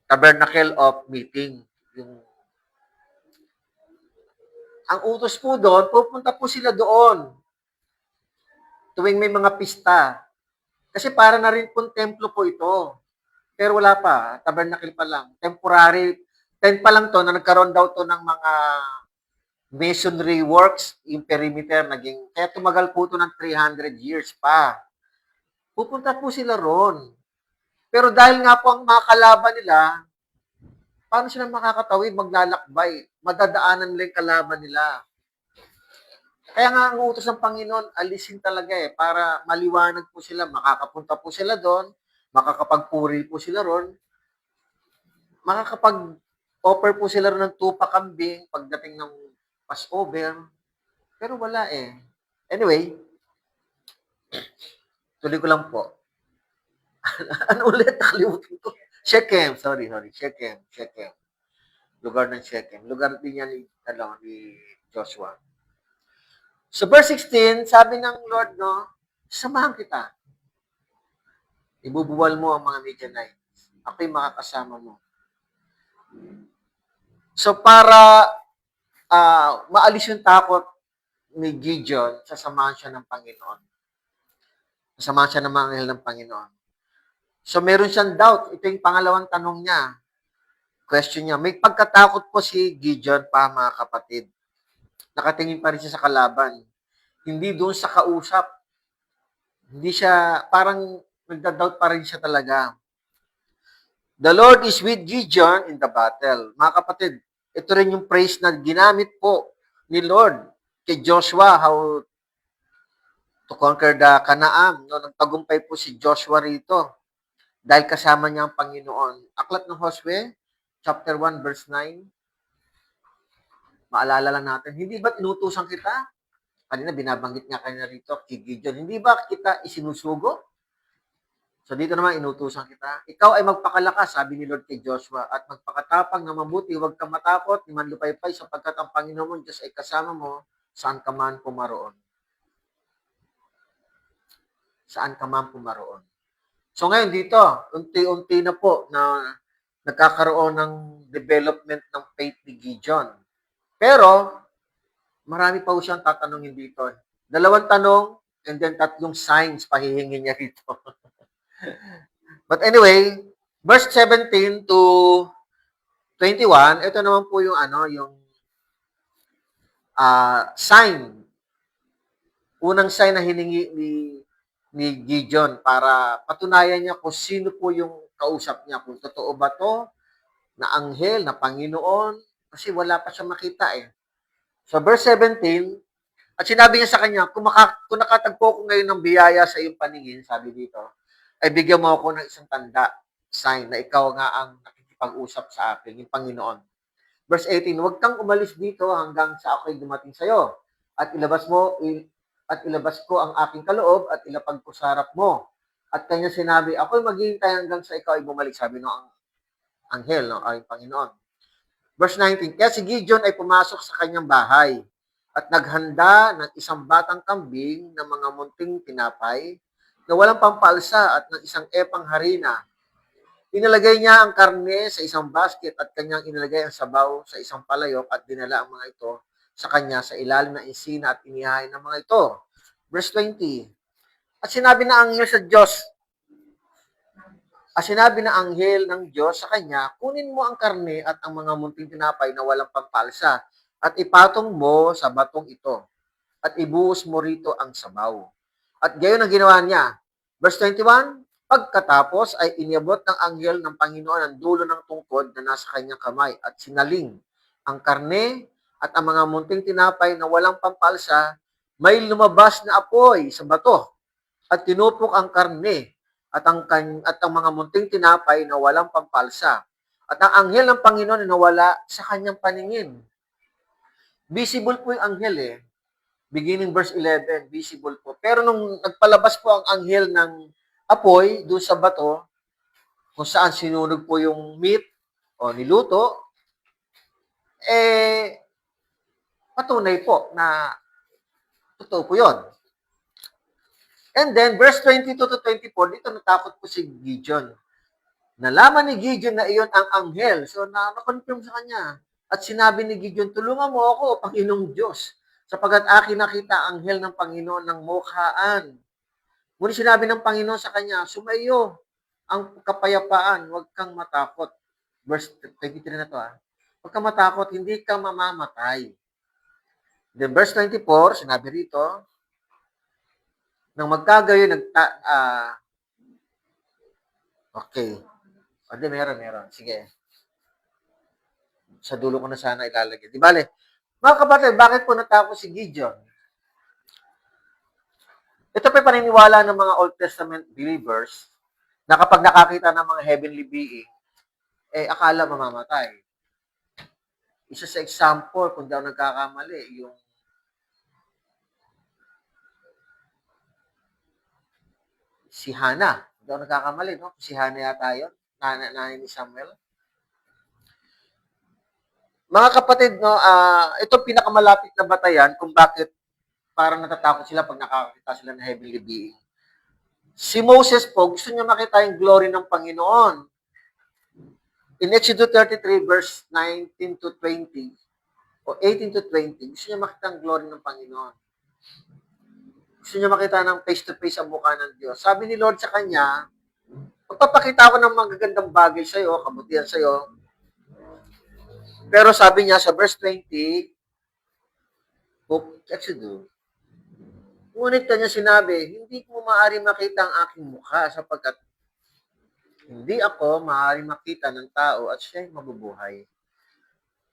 tabernacle of meeting. Ang utos po doon, pupunta po sila doon tuwing may mga pista. Kasi para na rin pong templo po ito. Pero wala pa, tabernacle pa lang. Temporary, tent pa lang to na nagkaroon daw to ng mga masonry works, yung perimeter naging, kaya tumagal po to ng 300 years pa. Pupunta po sila ron. Pero dahil nga po ang mga kalaban nila, paano sila makakatawid, maglalakbay? Madadaanan nila yung kalaban nila. Kaya nga ang utos ng Panginoon, alisin talaga para maliwanag po sila, makakapunta po sila doon, makakapagpuri po sila ron, makakapag-offer po sila ron ng tupa kambing pagdating ng Passover, pero wala Anyway, tuloy ko lang po. Ano ulit? Nakalimutan ko. Shechem. Shechem. Lugar ng Shechem. Lugar din yan ni Joshua. So verse 16, sabi ng Lord, samahan kita. Ibubuwal mo ang mga Midianites. Ako'y makakasama mo. So para maalis yung takot ni Gideon, sasamahan siya ng Panginoon. Sasamahan siya ng mga anghel ng Panginoon. So meron siyang doubt. Ito yung pangalawang tanong niya. Question niya. May pagkatakot po si Gideon pa, mga kapatid. Nakatingin pa rin siya sa kalaban. Hindi doon sa kausap. Hindi siya, parang Nagda-doubt pa rin siya talaga. The Lord is with Gideon in the battle. Mga kapatid, ito rin yung praise na ginamit po ni Lord kay Joshua, how to conquer the Canaan. No, nagtagumpay po si Joshua rito dahil kasama niya ang Panginoon. Aklat ng Josue, chapter 1, verse 9. Maalala lang natin, hindi ba inutusan kita? Kanina binabanggit nga kanina rito kay Gideon, hindi ba kita isinusugo? So dito naman inutusan kita. Ikaw ay magpakalakas, sabi ni Lord kay Joshua, at magpakatapang na mabuti, huwag kang matakot, ni manlupaypay, sapagkat ang Panginoon mong Diyos ay kasama mo, saan ka man pumaroon. Saan ka man pumaroon. So ngayon dito, unti-unti na po na nagkakaroon ng development ng faith ni Gideon. Pero, marami pa po siyang tatanungin dito. 2 tanong, and then 3 signs pahihingin niya rito. But anyway, verse 17 to 21, ito naman po yung sign. Unang sign na hiningi ni Gideon para patunayan niya kung sino po yung kausap niya. Kung totoo ba to na anghel, na Panginoon, kasi wala pa siya makita eh. So verse 17, at sinabi niya sa kanya, kung nakatagpo ko ngayon ng biyaya sa iyong paningin, sabi dito, ay bigyan mo ako ng isang tanda, sign, na ikaw nga ang nakikipag-usap sa akin, yung Panginoon. Verse 18, huwag kang umalis dito hanggang sa ako'y dumating sa iyo. At ilabas ko ang aking kaloob at ilapag ko sa harap mo. At kanya sinabi, ako'y maghihintay hanggang sa ikaw ay bumalik, sabi ng anghel, no, ay Panginoon. Verse 19, kaya si Gideon ay pumasok sa kanyang bahay at naghanda ng isang batang kambing ng mga munting tinapay na walang pampalsa at ng isang epang harina. Inilagay niya ang karne sa isang basket at kanyang inilagay ang sabaw sa isang palayok at dinala ang mga ito sa kanya sa ilalim ng isina at inihain ng mga ito. Verse 20, at sinabi ng anghel ng Diyos sa kanya, kunin mo ang karne at ang mga munting tinapay na walang pampalsa at ipatong mo sa batong ito at ibuhos mo rito ang sabaw. At gayon ang ginawa niya. Verse 21, pagkatapos ay iniabot ng anghel ng Panginoon ang dulo ng tungkod na nasa kanyang kamay at sinaling ang karne at ang mga munting tinapay na walang pampalsa, may lumabas na apoy sa bato at tinupok ang karne at ang mga munting tinapay na walang pampalsa. At ang anghel ng Panginoon ay nawala sa kanyang paningin. Visible po yung anghel eh. Beginning verse 11, visible po. Pero nung nagpalabas po ang anghel ng apoy doon sa bato, kung saan sinunog po yung meat o niluto, patunay po na totoo po yun. And then, verse 22 to 24, dito natakot po si Gideon. Nalaman ni Gideon na iyon ang anghel. So, na-confirm sa kanya. At sinabi ni Gideon, tulungan mo ako, Panginoong Diyos, sapagat akin nakita ang anghel ng Panginoon ng mukhaan. Ngunit sinabi ng Panginoon sa kanya, sumayo ang kapayapaan, huwag kang matakot. Verse 23 na to Huwag kang matakot, hindi ka mamamatay. Then verse 24, sinabi rito, nang magkagayon, okay. O, di, meron. Sige. Sa dulo ko na sana ilalagay. Di bale, mga kapatid, bakit po natakot si Gideon? Ito pa paniniwala ng mga Old Testament believers na kapag nakakita ng mga heavenly being, akala mamamatay. Isa sa example, kung di ako nagkakamali, yung si Hannah. Hindi ako nagkakamali, no? Si Hannah yata yun. Nanay ni Samuel. Mga kapatid, no, ito pinakamalapit na batayan kung bakit parang natatakot sila pag nakakita sila ng heavenly being. Si Moses po, gusto niya makita yung glory ng Panginoon. In Exodus 33 verse 19 to 20, o 18 to 20, gusto niya makita ang glory ng Panginoon. Gusto niya makita ng face-to-face ang mukha ng Diyos. Sabi ni Lord sa kanya, magpapakita ako ng magagandang bagay sa iyo, kabutihan sa iyo. Pero sabi niya sa verse 20, Exodus, Ngunit kanya sinabi, hindi mo maaari makita ang aking mukha sapagkat hindi ako maaari makita ng tao at siya'y mabubuhay.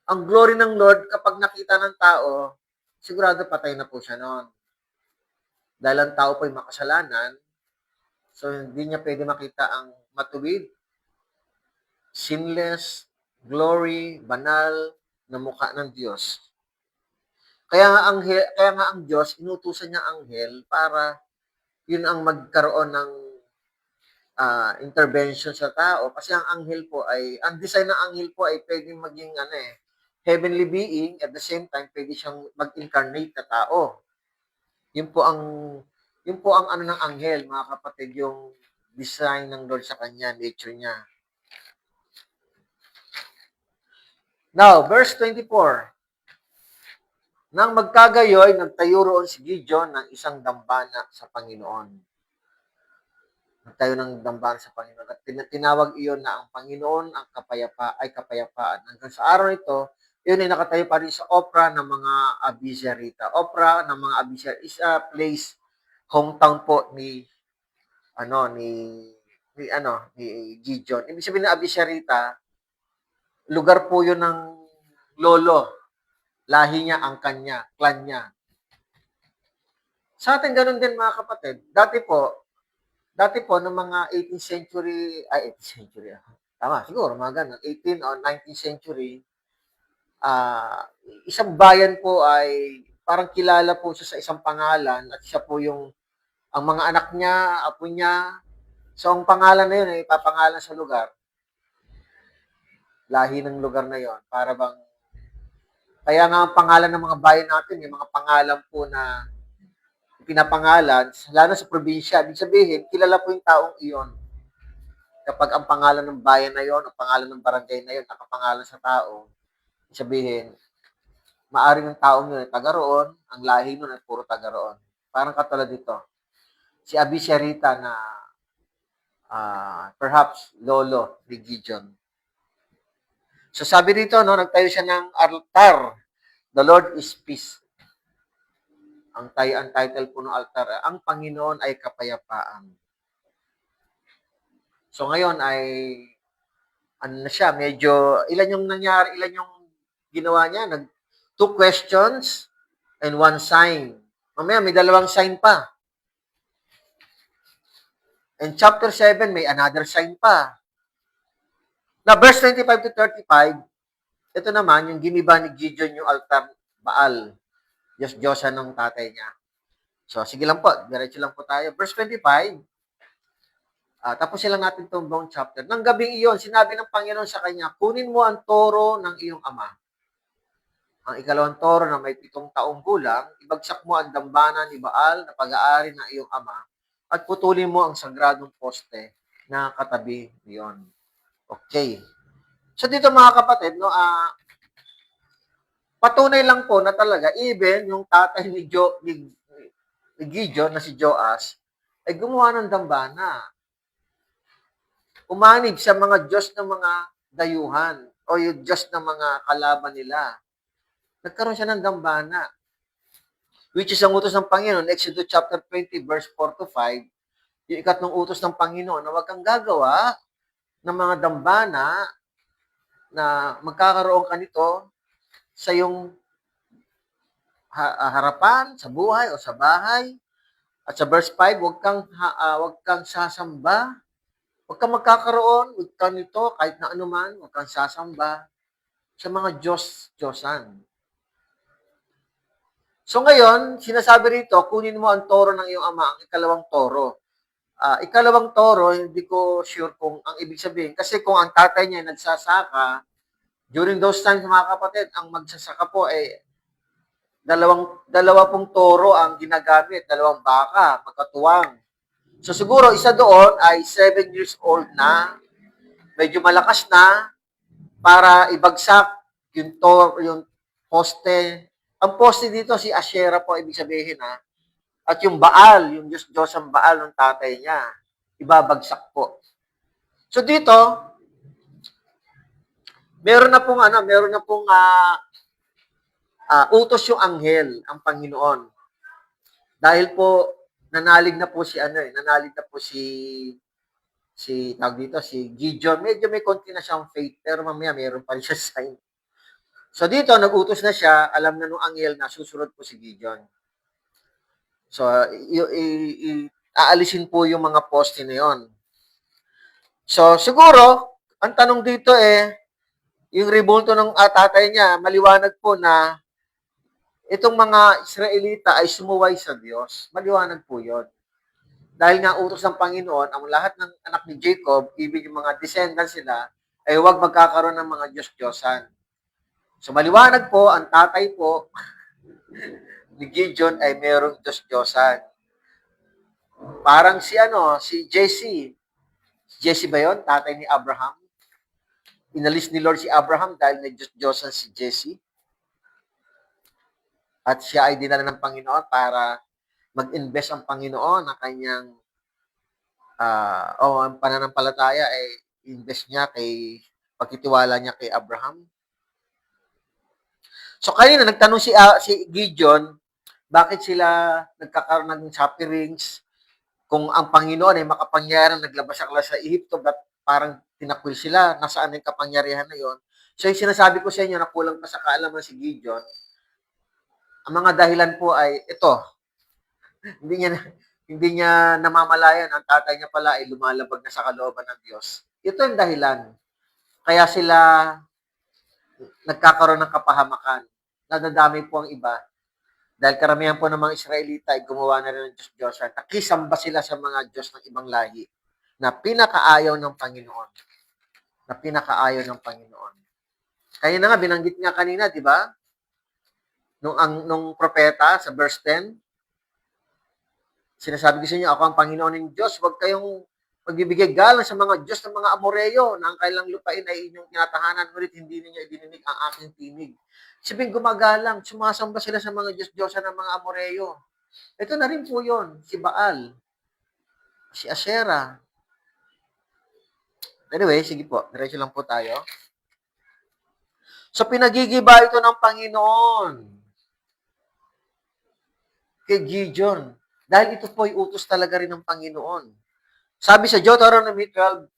Ang glory ng Lord, kapag nakita ng tao, sigurado patay na po siya noon. Dahil ang tao po'y makasalanan, so hindi niya pwede makita ang matuwid, sinless, glory, banal na mukha ng Diyos. Kaya nga ang Diyos, inutusan niya ang anghel para yun ang magkaroon ng intervention sa tao. Kasi ang anghel po ang design ng anghel po ay pwedeng maging heavenly being, at the same time, pwede siyang mag-incarnate na tao. Yun po ang ano ng anghel, mga kapatid, yung design ng Lord sa kanya, nature niya. Now, verse 24. Nang magkagayoy, nagtayo roon si Gideon ng isang dambana sa Panginoon. Nagtayo ng dambana sa Panginoon. At tinawag iyon na ang Panginoon ang kapayapaan. Hanggang sa araw ito, yun ay nakatayo pa rin sa Opera ng mga Abizarita. Opera ng mga Abizarita is a place, hometown po ni Gideon. Ibig sabihin ng Abizarita, lugar po yun ng lolo. Lahi niya, angkan niya, clan niya. Sa atin, ganun din mga kapatid. Dati po, noong mga 18th century, 18th century, tama, siguro, mga ganun, 18th or 19th century, isang bayan po ay parang kilala po siya sa isang pangalan at siya po ang mga anak niya, apo niya, so ang pangalan na yun ay ipapangalan sa lugar. Lahi ng lugar na yon, para bang kaya nga ang pangalan ng mga bayan natin, yung mga pangalan po na pinapangalan, lalo sa probinsya, ibig sabihin, kilala po yung taong iyon. Kapag ang pangalan ng bayan na yon, ang pangalan ng barangay na yon, nakapangalan sa tao, ibig sabihin, maaring ng taong yun ay taga roon, ang lahi nun ay puro taga roon. Parang katulad dito, si Abisharita na perhaps lolo ni Gideon. So sabi dito, nagtayo siya ng altar. The Lord is peace. Ang title po ng altar, ang Panginoon ay kapayapaan. So ngayon ay ano na siya, medyo ilan yung nangyari, ilan yung ginawa niya, 2 questions and 1 sign. Mamaya may 2 sign pa. And chapter 7 may another sign pa. Na verse 25 to 35, ito naman yung giniba ni Gideon yung altar Baal. Diyos-Diyosan ng tatay niya. So, sige lang po. Diretso lang po tayo. Verse 25. Tapusin lang natin itong buong chapter. Nang gabing iyon, sinabi ng Panginoon sa kanya, kunin mo ang toro ng iyong ama. Ang ikalawang toro na may 7 taong gulang, ibagsak mo ang dambana ni Baal na pag-aari ng iyong ama at putulin mo ang sagradong poste na katabi niyon. Okay. So dito mga kapatid, patunay lang po na talaga, even yung tatay ni Gideon na si Joas, ay gumawa ng dambana. Umanib sa mga Diyos ng mga dayuhan o yung Diyos ng mga kalaban nila. Nagkaroon siya ng dambana. Which is ang utos ng Panginoon, Exodus chapter 20, verse 4 to 5, yung ikatlong utos ng Panginoon na huwag kang gagawa ng mga dambana na magkakaroon ka nito sa iyong harapan, sa buhay o sa bahay. At sa verse 5, huwag kang sasamba. Huwag kang magkakaroon, huwag kang nito, kahit na anuman, huwag kang sasamba sa mga Diyos-Diyosan. So ngayon, sinasabi rito, kunin mo ang toro ng iyong ama, ang ikalawang toro. Ikalawang toro, hindi ko sure kung ang ibig sabihin. Kasi kung ang tatay niya ay nagsasaka, during those times, mga kapatid, ang magsasaka po ay dalawa pong toro ang ginagamit, 2 baka, magkatuwang. So siguro, isa doon ay 7 years old na, medyo malakas na, para ibagsak yung poste. Ang poste dito, si Asherah po, ibig sabihin at yung Baal, yung Diyos ang Baal ng tatay niya, ibabagsak po. So dito, meron na pong utos yung anghel, ang Panginoon. Dahil po, nanalig na po tawag dito, si Gideon. Medyo may konti na siyang faith, pero mamaya meron pa rin siya sign. So dito, nag-utos na siya, alam na nung anghel na susunod po si Gideon. So, aalisin po yung mga poste na yon. So, siguro, ang tanong dito yung rebulto ng tatay niya, maliwanag po na itong mga Israelita ay sumuway sa Diyos. Maliwanag po yon. Dahil nga utos ng Panginoon, ang lahat ng anak ni Jacob, ibig yung mga descendants sila, ay huwag magkakaroon ng mga Diyos-Diyosan. So maliwanag po, ang tatay po ni Gideon ay mayroong Diyos-Diyosan. Parang si Jesse. Jesse ba yun? Tatay ni Abraham. Inalis ni Lord si Abraham dahil may Diyos-Diyosan si Jesse. At siya ay dinala ng Panginoon para mag-invest ang Panginoon ng kanyang ang pananampalataya ay invest niya pagtitiwala niya kay Abraham. So kanina nagtanong si Gideon, bakit sila nagkakaroon ng sufferings kung ang Panginoon ay makapangyarihan, naglabas sila sa Ehipto, parang tinakwil sila, nasaan yung kapangyarihan na yon. So yung sinasabi ko sa inyo na kulang pa sa kaalaman si Gideon, ang mga dahilan po ay ito. Hindi niya namamalayan, ang tatay niya pala ay lumalabag na sa kalooban ng Diyos. Ito yung dahilan. Kaya sila nagkakaroon ng kapahamakan. Nadadami po ang iba. Dahil karamihan po ng mga Israelita ay gumawa na rin ng Diyos-Diyosan. Nakisamba sila sa mga Diyos ng ibang lahi na pinakaayaw ng Panginoon. Kaya na nga, binanggit nga kanina, di ba? Nung propeta sa verse 10, sinasabi ko sa inyo, ako ang Panginoon ng Diyos. Huwag kayong magbibigay galang sa mga Diyos ng mga Amoreyo na ang kailang lupain ay inyong tinatahanan, ngunit hindi ninyo idininig ang aking tinig. Sabing gumagalang, sumasamba sila sa mga Diyos-Diyosan ng mga Amoreyo. Ito na rin po yun, si Baal, si Asherah. Anyway, sige po, diretso lang po tayo. So, pinagigiba ito ng Panginoon kay Gideon. Dahil ito po ay utos talaga rin ng Panginoon. Sabi sa Deuteronomy 12,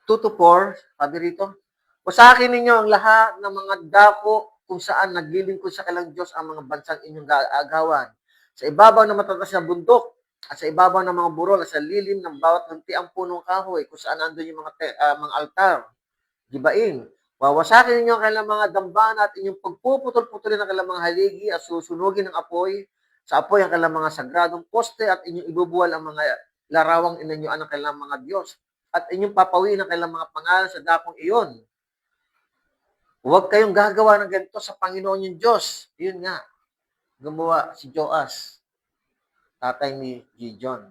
2-4, sabi rito, "Wasakin ninyo ang lahat ng mga dako kung saan naglilingkod sa kailang Diyos ang mga bansang inyong agawan. Sa ibabaw ng matatas na bundok, at sa ibabaw ng mga burol, at sa lilim ng bawat huntiang punong kahoy, kung saan nandun yung mga altar, gibain. Wawasakin ninyo ang kailang mga dambana at inyong pagpuputol-putulin ang kailang mga haligi at susunugin ng apoy sa apoy ang kailang mga sagradong poste at inyong ibubuwal ang mga larawang inanyuan ng kailang mga Diyos at inyong papawiin ang kailang mga pangalan sa dakong iyon. Huwag kayong gagawa ng ganito sa Panginoon yung Diyos." Yun nga, gumawa si Joas, tatay ni Gideon.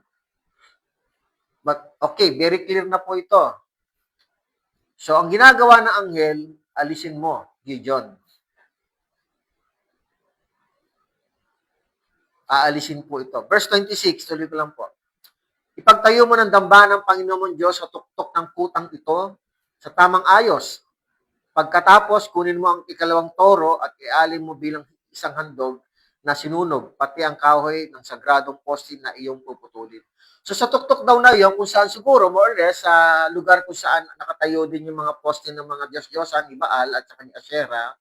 But, okay, very clear na po ito. So, ang ginagawa ng anghel, alisin mo, Gideon. Aalisin po ito. Verse 26, tuloy ko lang po. "Ipagtayo mo ng dambana ng Panginoon Diyos sa tuktok ng kutang ito sa tamang ayos. Pagkatapos, kunin mo ang ikalawang toro at ialin mo bilang isang handog na sinunog, pati ang kahoy ng sagradong poste na iyong puputulin." So sa tuktok daw na yun, kung saan siguro, more or less, sa lugar kung saan nakatayo din yung mga poste ng mga Diyos-Diyosan, ni Baal at saka ni Asherah,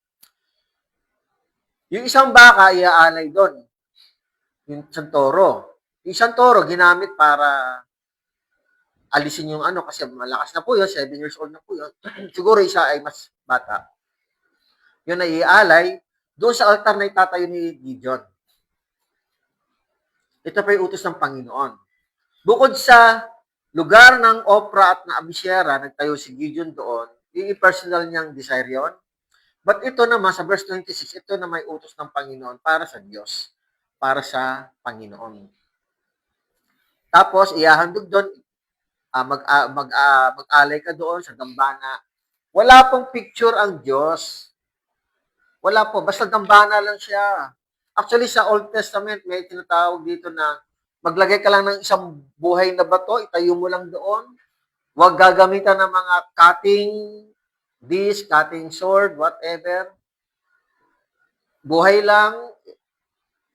yung isang baka, iaalay doon. Yung isang toro. Yung isang toro, ginamit para alisin yung kasi malakas na po yun, 7 years old na po yun. Siguro isa ay mas bata. Yun ay ialay doon sa altar na itatayo ni Gideon. Ito pa yung utos ng Panginoon. Bukod sa lugar ng Opra at na Abishera, nagtayo si Gideon doon, yung personal niyang desire yun. But ito naman, sa verse 26, ito na may utos ng Panginoon para sa Diyos, para sa Panginoon. Tapos, ihahandog doon, mag-alay ka doon sa dambana. Wala pong picture ang Diyos. Wala po, basta dambana lang siya. Actually, sa Old Testament, may tinatawag dito na maglagay ka lang ng isang buhay na bato, itayo mo lang doon. Huwag gagamitan ng mga cutting disc, cutting sword, whatever. Buhay lang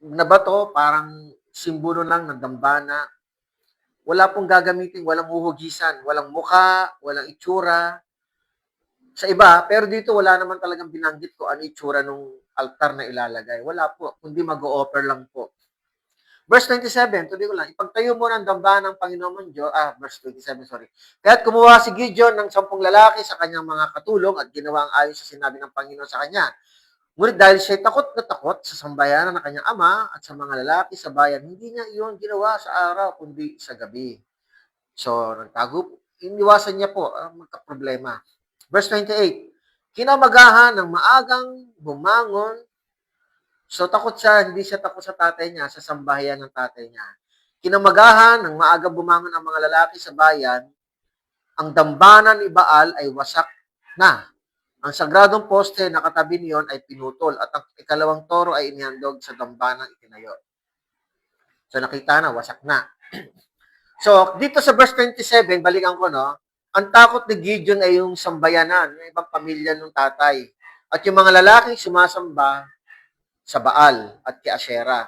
na bato, parang simbolo lang ng dambana. Wala pong gagamitin, walang huhugisan, walang muka, walang itsura. Sa iba, pero dito wala naman talagang binanggit ko ano itsura nung altar na ilalagay. Wala po, kundi mag-o-offer lang po. Verse 27, tuloy ko lang, ipagtayo mo ng dambana ng Panginoon mong Diyos, verse 27, sorry. Kaya't kumuha si Gideon ng 10 lalaki sa kanyang mga katulong at ginawa ang ayon sa sinabi ng Panginoon sa kanya. Ngunit dahil siya'y takot na takot sa sambayanan ng kanyang ama at sa mga lalaki sa bayan, hindi niya iyon ginawa sa araw, kundi sa gabi. So, nagtago, iniwasan niya po ang magkaproblema. Verse 28, kinamagahan ng maagang bumangon. So, takot siya, hindi siya takot sa tatay niya, sa sambahayan ng tatay niya. Kinamagahan ng maagang bumangon ang mga lalaki sa bayan, ang dambana ni Baal ay wasak na. Ang sagradong poste na katabi niyon ay pinutol at ang ikalawang toro ay inihandog sa dambanang itinayo. So, nakita na, wasak na. So, dito sa verse 27, balikan ko, no? Ang takot ni Gideon ay yung sambayanan, yung ibang pamilya ng tatay. At yung mga lalaking sumasamba sa Baal at kay Asherah.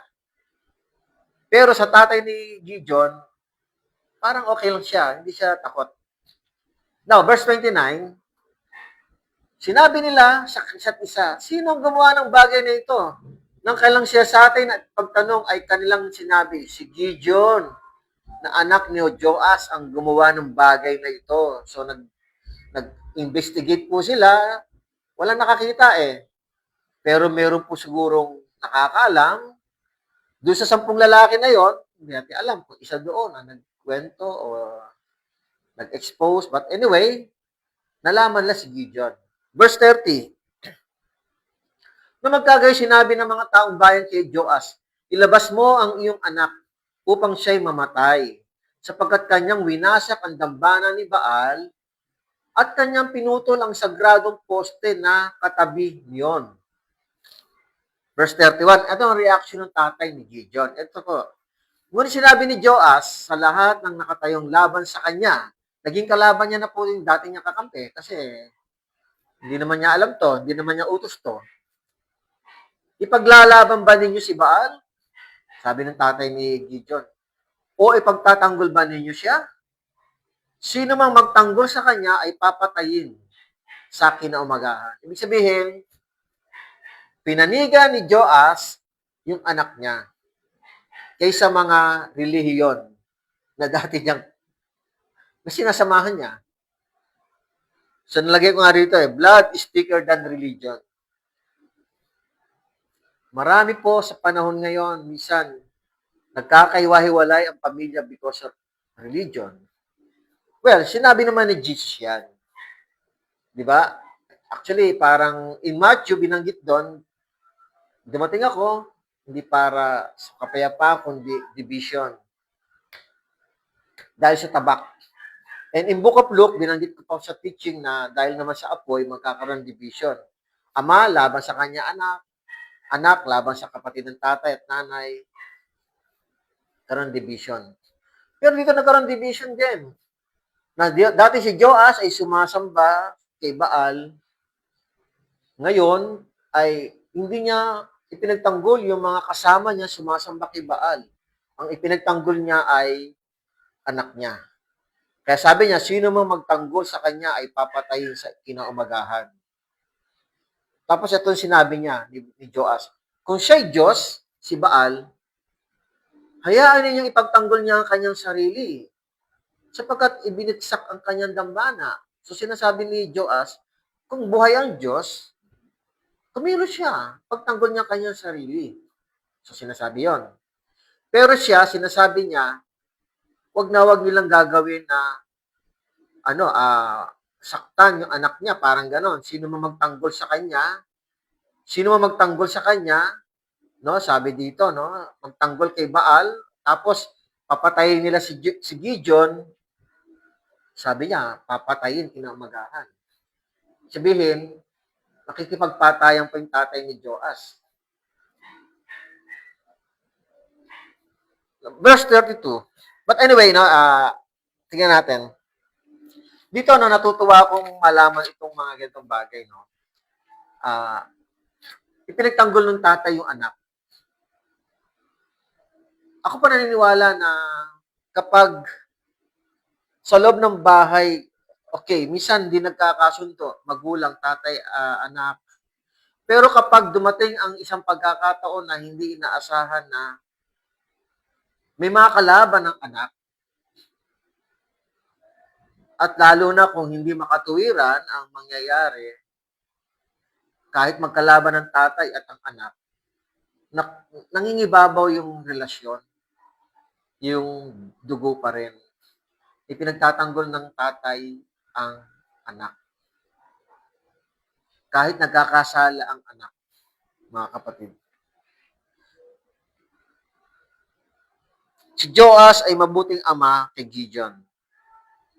Pero sa tatay ni Gideon, parang okay lang siya, hindi siya takot. Now, verse 29, sinabi nila sa isa't isa, sino ang gumawa ng bagay na ito? Nang kailang siya sa atin at pagtanong ay kanilang sinabi, si Gideon, na anak ni Joas ang gumawa ng bagay na ito. So, nag-investigate po sila. Walang nakakita eh. Pero meron po sigurong nakakaalam. Doon sa 10 lalaki na yon, hindi natin alam kung isa doon na nagkwento o nag-expose. But anyway, nalaman lang si Gideon. Verse 30, na magkagayo sinabi ng mga taong bayan kay Joas, ilabas mo ang iyong anak upang siya'y mamatay, sapagkat kanyang winasak ang dambana ni Baal at kanyang pinutol ang sagradong poste na katabi niyon. Verse 31, ito ang reaction ng tatay ni Gideon. Ito po, ngunit sinabi ni Joas sa lahat ng nakatayong laban sa kanya, naging kalaban niya na po yung dati niya kakampi kasi hindi naman niya alam to, hindi naman niya utos to. Ipaglalaban ba ninyo si Baal? Sabi ng tatay ni Gideon. O ipagtatanggol ba ninyo siya? Sino mang magtanggol sa kanya ay papatayin sa kinaumagahan. Ibig sabihin, pinanigan ni Joas yung anak niya kaysa mga relihiyon na dati niyang na sinasamahan niya. So, nalagay ko nga rito blood is thicker than religion. Marami po sa panahon ngayon, minsan, nagkakaiwahiwalay ang pamilya because of religion. Well, sinabi naman ni Jesus yan. Di ba? Actually, parang in Matthew, binanggit doon, dumating ako, hindi para sa kapayapaan, kundi division. Dahil sa tabak. And in Book of Luke, binanggit ko pa sa teaching na dahil naman sa apoy, magkakaroon division. Ama, laban sa kanya anak. Anak, laban sa kapatid ng tatay at nanay. Karoon division. Pero dito nagkaroon division din. Na dati si Joas ay sumasamba kay Baal. Ngayon ay hindi niya ipinagtanggol yung mga kasama niya sumasamba kay Baal. Ang ipinagtanggol niya ay anak niya. Kaya sabi niya, sino mang magtanggol sa kanya ay papatayin sa kinaumagahan. Tapos ito sinabi niya ni Joas, kung siya'y Diyos, si Baal, hayaan ninyong ipagtanggol niya ang kanyang sarili sapagkat ibinitsak ang kanyang dambana. So sinasabi ni Joas, kung buhay ang Diyos, kumilos siya, pagtanggol niya ang kanyang sarili. So sinasabi yon. Pero siya, sinasabi niya, wag nilang gagawin na saktan yung anak niya, parang ganon. Sino man magtanggol sa kanya, no? Sabi dito, no? Magtanggol kay Baal, tapos papatayin nila si Gideon, sabi niya, papatayin kinaumagahan. Sabihin, nakikipagpatayan pa yung tatay ni Joas. Verse 32. But anyway, no, tingnan natin. Dito, no, natutuwa akong malaman itong mga ganitong bagay, no. Ipinagtanggol ng tatay yung anak. Ako pa naniniwala na kapag sa loob ng bahay, okay, minsan di nagkakasundo, magulang, tatay, anak. Pero kapag dumating ang isang pagkakataon na hindi inaasahan na may mga kalaban ng anak, at lalo na kung hindi makatuwiran ang mangyayari, kahit magkalaban ng tatay at ang anak, nangingibabaw yung relasyon, yung dugo pa rin. Ipinagtatanggol ng tatay ang anak. Kahit nagkakasala ang anak, mga kapatid. Si Joas ay mabuting ama kay Gideon.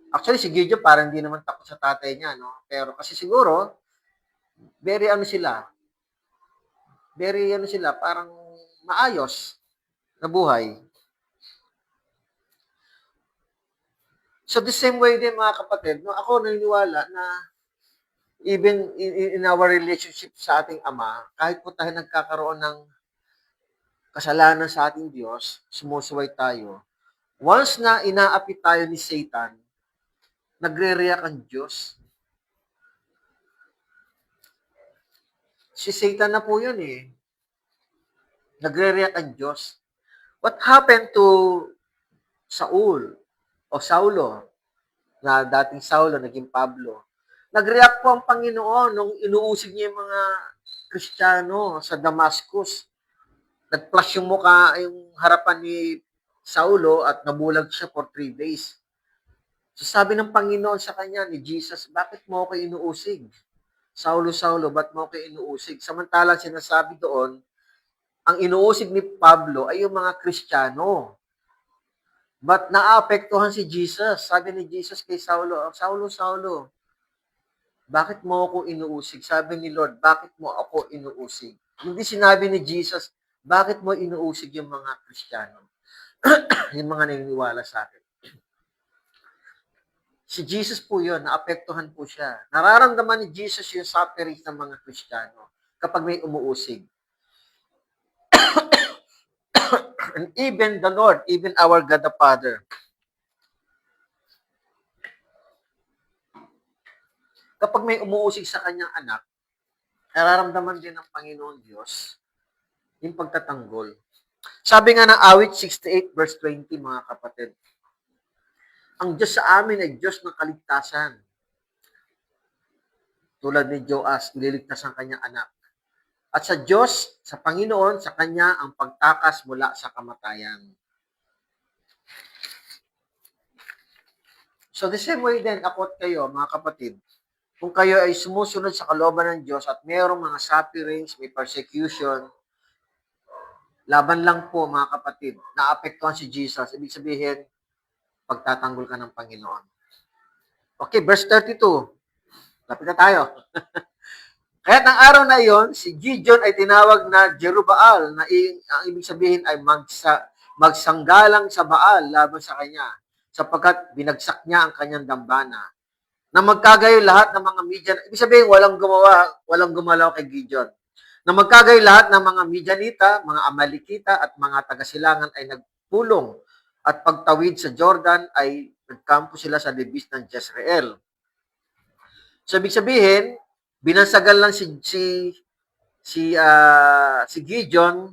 Actually, si Gideon parang hindi naman takot sa tatay niya, no? Pero kasi siguro, very parang maayos na buhay. So the same way din mga kapatid, no, ako naniniwala na even in our relationship sa ating ama, kahit po tayo nagkakaroon ng kasalanan sa ating Diyos, sumusuway tayo. Once na inaapi tayo ni Satan, nagre-react ang Diyos. Si Satan na po yun eh. Nagre-react ang Diyos. What happened to Saul o Saulo, na dating Saulo, naging Pablo? Nag-react po ang Panginoon nung inuusig niya yung mga Kristiyano sa Damascus. Nag-flash yung mukha, yung harapan ni Saulo at nabulag siya for 3 days. So sabi ng Panginoon sa kanya, ni Jesus, bakit mo ako inuusig? Saulo, Saulo, ba't mo ako inuusig? Samantalang sinasabi doon, ang inuusig ni Pablo ay yung mga Kristiyano. But naapektuhan si Jesus. Sabi ni Jesus kay Saulo, Saulo, Saulo, bakit mo ako inuusig? Sabi ni Lord, bakit mo ako inuusig? Hindi sinabi ni Jesus, bakit mo inuusig yung mga Kristiyano? Yung mga naniniwala sa akin. Si Jesus po yun, naapektuhan po siya. Nararamdaman ni Jesus yung suffering ng mga Kristiyano kapag may umuusig. And even the Lord, even our God the Father, kapag may umuusig sa kanyang anak, nararamdaman din ng Panginoon Diyos yung pagtatanggol. Sabi nga ng awit 68 verse 20, mga kapatid, ang Diyos sa amin ay Diyos ng kaligtasan. Tulad ni Joas, ililigtas ang kanyang anak. At sa Diyos, sa Panginoon, sa Kanya ang pagtakas mula sa kamatayan. So the same way din, ako at kayo, mga kapatid, kung kayo ay sumusunod sa kalooban ng Diyos at mayroong mga sufferings, may persecution, laban lang po, mga kapatid, naapektuhan si Jesus. Ibig sabihin, pagtatanggol ka ng Panginoon. Okay, verse 32. Lapit na tayo. Kaya ng araw na iyon, si Gideon ay tinawag na Jerubbaal, na ang ibig sabihin ay magsanggalang sa Baal laban sa kanya, sapagkat binagsak niya ang kanyang dambana. Na magkagayo lahat ng mga Midian, ibig sabihin walang gumalaw kay Gideon. Na magkagayo lahat ng mga Midianita, mga Amalekita at mga taga-silangan ay nagpulong at pagtawid sa Jordan ay nagkampo sila sa libis ng Jezreel. So ibig sabihin, binansagan lang si Gideon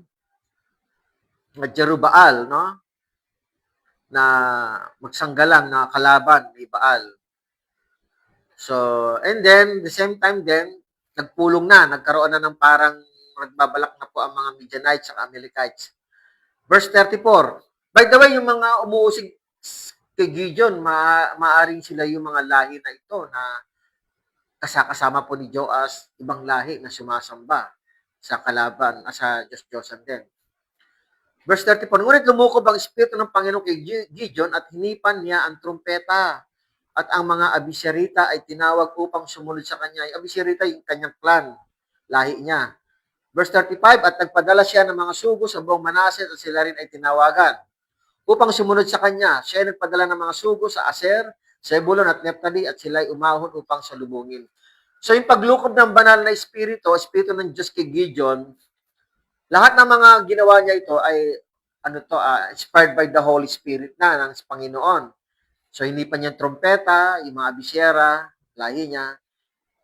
na Jerubbaal, no? Na magsanggalang na kalaban ni Baal. So, and then, the same time din, nagpulong na, nagkaroon na ng parang nagbabalak na po ang mga Midianites at Amalekites. Verse 34. By the way, yung mga umuusig kay Gideon, maaring sila yung mga lahi na ito na kasama po ni Joas, ibang lahi na sumasamba sa kalaban, sa Diyos-Diyosan din. Verse 34, ngunit lumukob ang Espiritu ng Panginoon kay Gideon at hinipan niya ang trumpeta at ang mga Abisherita ay tinawag upang sumunod sa kanya. Yung Abisherita yung kanyang clan, lahi niya. Verse 35, at nagpadala siya ng mga sugo sa buong Manasseh at sila rin ay tinawagan upang sumunod sa kanya. Siya ay nagpadala ng mga sugo sa Aser, Zebulon at Naphtali at sila ay umahon upang salubungin. So yung paglukob ng banal na espiritu ng Diyos kay Gideon, lahat ng mga ginawa niya ito ay inspired by the Holy Spirit na ng Panginoon. So, hindi pa niya trompeta, yung mga abisyera, lahi niya.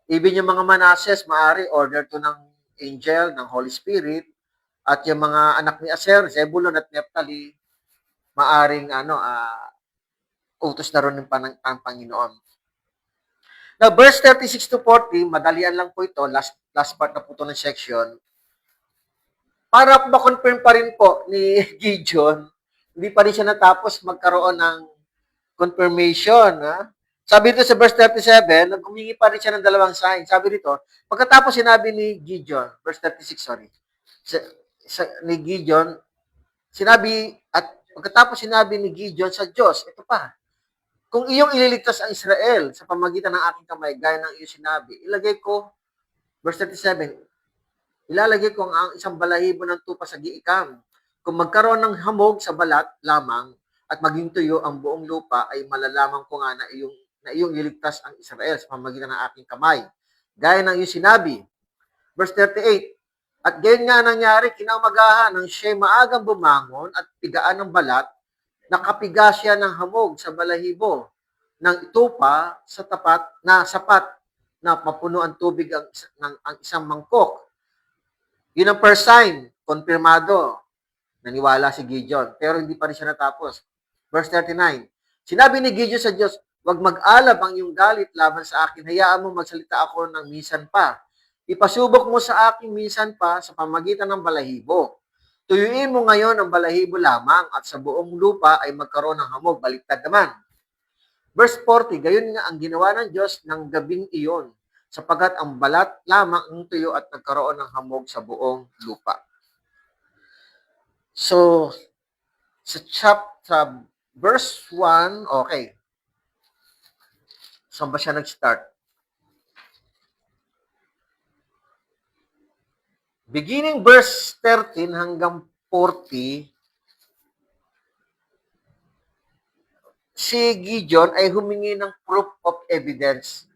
Even yung mga Manases, maari order to ng angel, ng Holy Spirit, at yung mga anak ni Aser, Zebulon at Naphtali, maaring utos na rin ng Panginoon. Now, verse 36 to 40, madalian lang po ito, last part na po ito ng section. Para ma-confirm pa rin po ni Gideon, hindi pa rin siya natapos magkaroon ng confirmation. Ha? Sabi dito sa verse 37, naghumingi pa rin siya ng dalawang sign. Sabi dito, pagkatapos sinabi ni Gideon, verse 36, sorry, ni Gideon, pagkatapos sinabi ni Gideon sa Diyos, ito pa, kung iyong ililigtas ang Israel sa pamagitan ng aking kamay, gaya ng iyong sinabi, ilagay ko, verse 37, ilalagay ko ang isang balahibo ng tupa sa giikam. Kung magkaroon ng hamog sa balat lamang at maging tuyo ang buong lupa, ay malalaman ko nga na iyong iligtas ang Israel sa pamagitan ng aking kamay. Gaya ng iyong sinabi. Verse 38, at gayon nga nangyari, kinaumagahan nang siya'y maagang bumangon at pigaan ng balat, nakapiga siya ng hamog sa balahibo ng tupa sa sapat na mapuno ang tubig ang isang mangkok. Yun ang first sign, konfirmado. Naniwala si Gideon, pero hindi pa rin siya natapos. Verse 39, sinabi ni Gideon sa Diyos, huwag mag-alab ang iyong galit laban sa akin, hayaan mo magsalita ako ng minsan pa. Ipasubok mo sa akin minsan pa sa pamagitan ng balahibo. Tuyuin mo ngayon ang balahibo lamang at sa buong lupa ay magkaroon ng hamog, baliktad naman. Verse 40, gayon nga ang ginawa ng Diyos ng gabing iyon, sapagat ang balat lamang ang tuyo at nagkaroon ng hamog sa buong lupa. So, sa verse 1, okay. Saan ba siya nag-start? Beginning verse 13 hanggang 40, si Gideon ay humingi ng proof of evidence.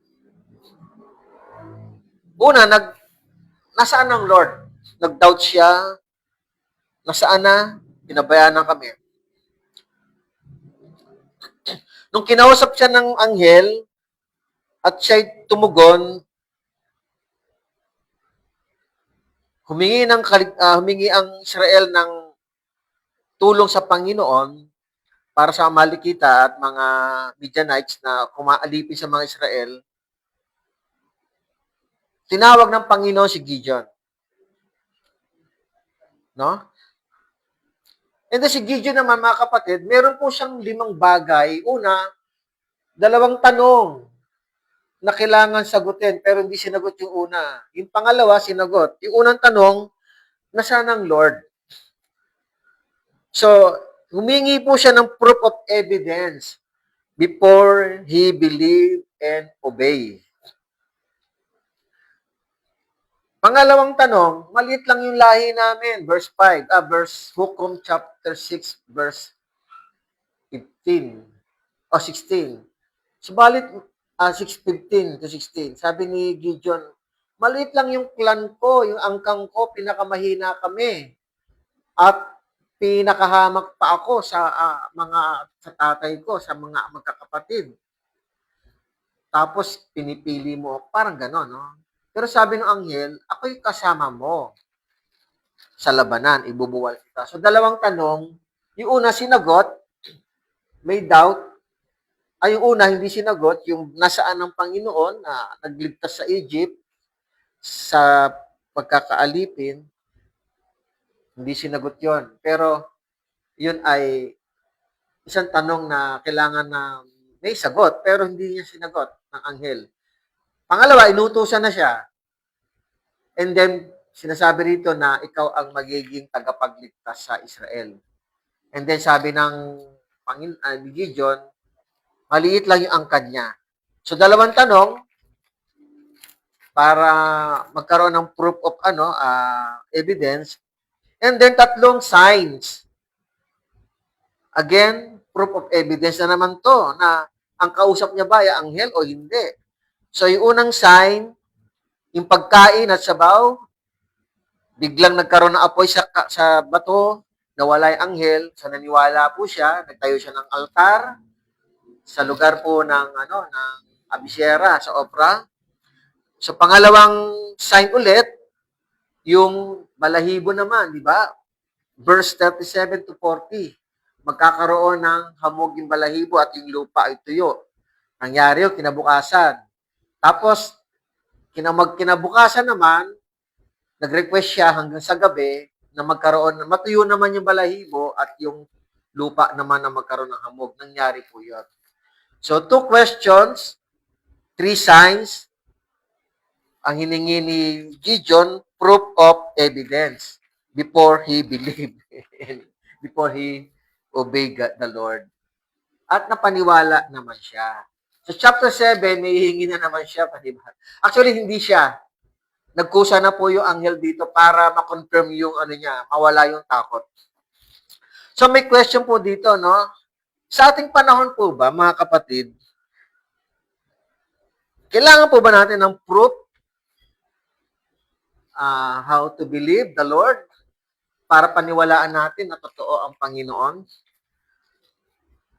Una, nasaan ang Lord? Nag-doubt siya. Nasaan na? Pinabayaan na kami. Nung kinausap siya ng anghel at siya'y tumugon, humingi ang Israel ng tulong sa Panginoon para sa Amalekita at mga Midianites na kumaalipin sa mga Israel. Tinawag ng Panginoon si Gideon. No? And then si Gideon naman, mga kapatid, meron po siyang 5 bagay. Una, 2 tanong na kailangan sagutin, pero hindi sinagot yung una. Yung pangalawa, sinagot. Yung unang tanong, nasaan ang Lord? So, humingi po siya ng proof of evidence before he believe and obey. Pangalawang tanong, maliit lang yung lahi namin. Verse 5, Hukom chapter 6, verse 15 o 16. Subalit, 6:15 to 16, sabi ni Gideon, maliit lang yung clan ko, yung angkang ko, pinakamahina kami. At pinakahamak pa ako sa tatay ko, sa mga magkakapatid. Tapos, pinipili mo, parang gano'n, no? Pero sabi ng anghel, ako'y kasama mo sa labanan, ibubuwal kita. So, 2 tanong, yung una sinagot, may doubt, yung una, hindi sinagot, yung nasaan ng Panginoon na nagligtas sa Egypt sa pagkakaalipin, hindi sinagot yon. Pero, yun ay isang tanong na kailangan na may sagot, pero hindi niya sinagot ng anghel. Pangalawa, inutusan na siya. And then, sinasabi rito na ikaw ang magiging tagapagligtas sa Israel. And then, sabi ng Gideon, maliit lang yung angkan niya. So, 2 tanong para magkaroon ng proof of evidence. And then 3 signs. Again, proof of evidence na naman to na ang kausap niya ba ay anghel o hindi. So, yung unang sign, yung pagkain at sabaw, biglang nagkaroon ng apoy sa bato, nawala yung anghel, so naniwala po siya, nagtayo siya ng altar sa lugar po ng ng Abisera sa Opera. So pangalawang sign ulit, yung balahibo naman, di ba? Verse 37 to 40. Magkakaroon ng hamog yung balahibo at yung lupa ay tuyo. Nangyari yung kinabukasan. Tapos, kinabukasan naman, nag-request siya hanggang sa gabi na matuyo naman yung balahibo at yung lupa naman na magkaroon ng hamog. Nangyari po yun. So, 2 questions, 3 signs, ang hiningi ni Gideon, proof of evidence before he believed, before he obeyed the Lord. At napaniwala naman siya. Sa chapter 7, may hihingi na naman siya. Actually, hindi siya. Nagkusa na po yung anghel dito para ma-confirm yung niya, mawala yung takot. So may question po dito, no? Sa ating panahon po ba, mga kapatid, kailangan po ba natin ng proof how to believe the Lord para paniwalaan natin na totoo ang Panginoon?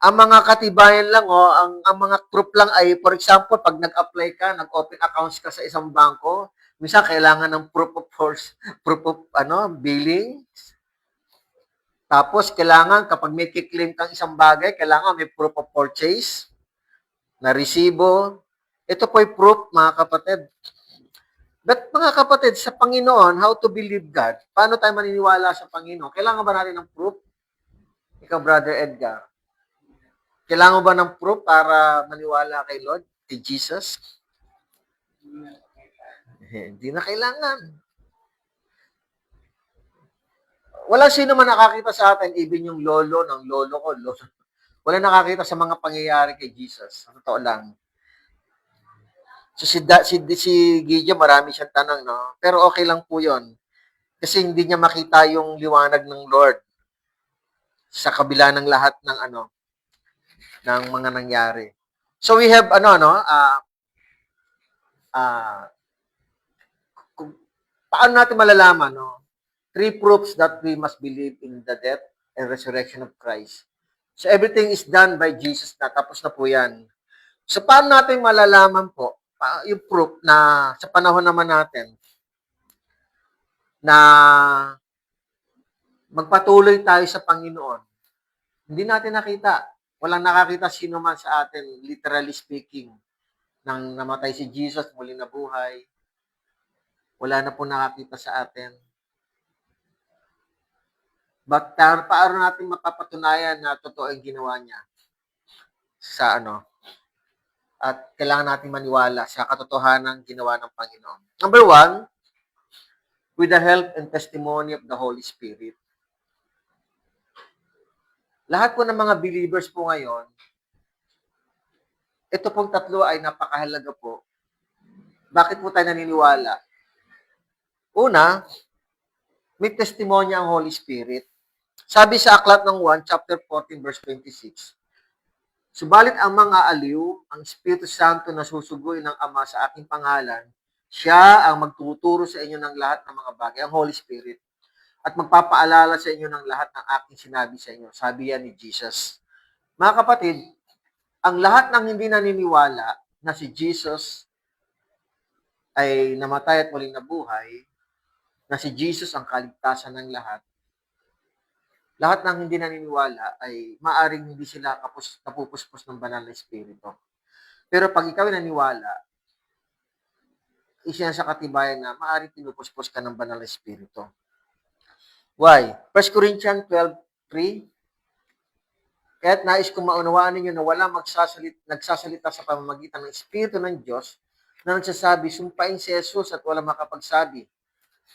Ang mga katibayan lang, ang mga proof lang ay, for example, pag nag-apply ka, nag-open accounts ka sa isang bangko, minsan kailangan ng proof of billing. Tapos, kailangan, kapag may kiklaim kang isang bagay, kailangan may proof of purchase, na resibo. Ito po ay proof, mga kapatid. But, mga kapatid, sa Panginoon, how to believe God? Paano tayo maniniwala sa Panginoon? Kailangan ba natin ng proof? Ikaw, Brother Edgar. Kailangan ba ng proof para maniwala kay Lord, kay Jesus? Hindi na kailangan. Wala sino man nakakita sa atin, even yung lolo ng lolo ko, wala nakakita sa mga pangyayari kay Jesus. Ang totoo lang. So si Gideon, marami siyang tanong, no? Pero okay lang po 'yon. Kasi hindi niya makita yung liwanag ng Lord sa kabila ng lahat ng ng mga nangyari. So we have paano natin malalaman, no? 3 proofs that we must believe in the death and resurrection of Christ. So everything is done by Jesus na, tapos na po 'yan. So paano natin malalaman po yung proof na sa panahon naman natin na magpatuloy tayo sa Panginoon? Hindi natin nakita. Walang nakakita sino man sa atin, literally speaking, nang namatay si Jesus, muli na buhay. Wala na po nakakita sa atin. But paano natin mapapatunayan na totoo ang ginawa niya sa at kailangan natin maniwala sa katotohanan ng ginawa ng Panginoon. Number 1, with the help and testimony of the Holy Spirit. Lahat po ng mga believers po ngayon, ito pong tatlo ay napakahalaga po. Bakit po tayo naniniwala? Una, may testimonya ang Holy Spirit. Sabi sa Aklat ng 1, chapter 14, verse 26, subalit ang mga aliw, ang Espiritu Santo na susugoy ng Ama sa aking pangalan, siya ang magtuturo sa inyo ng lahat ng mga bagay, ang Holy Spirit, at magpapaalala sa inyo ng lahat ng aking sinabi sa inyo. Sabi yan ni Jesus. Mga kapatid, ang lahat ng hindi naniniwala na si Jesus ay namatay at muling nabuhay, na si Jesus ang kaligtasan ng lahat ng hindi naniniwala ay maaring hindi sila napupuspos ng banal na espiritu. Pero pag ikaw ay naniwala, isa sa katibayan na maaring pinupuspos ka ng banal na espiritu. Why? 1 Corinthians 12:3, kaya't nais kong maunawaan ninyo na wala nagsasalita sa pamamagitan ng Espiritu ng Diyos na nagsasabi, sumpain si Jesus at wala makapagsabi,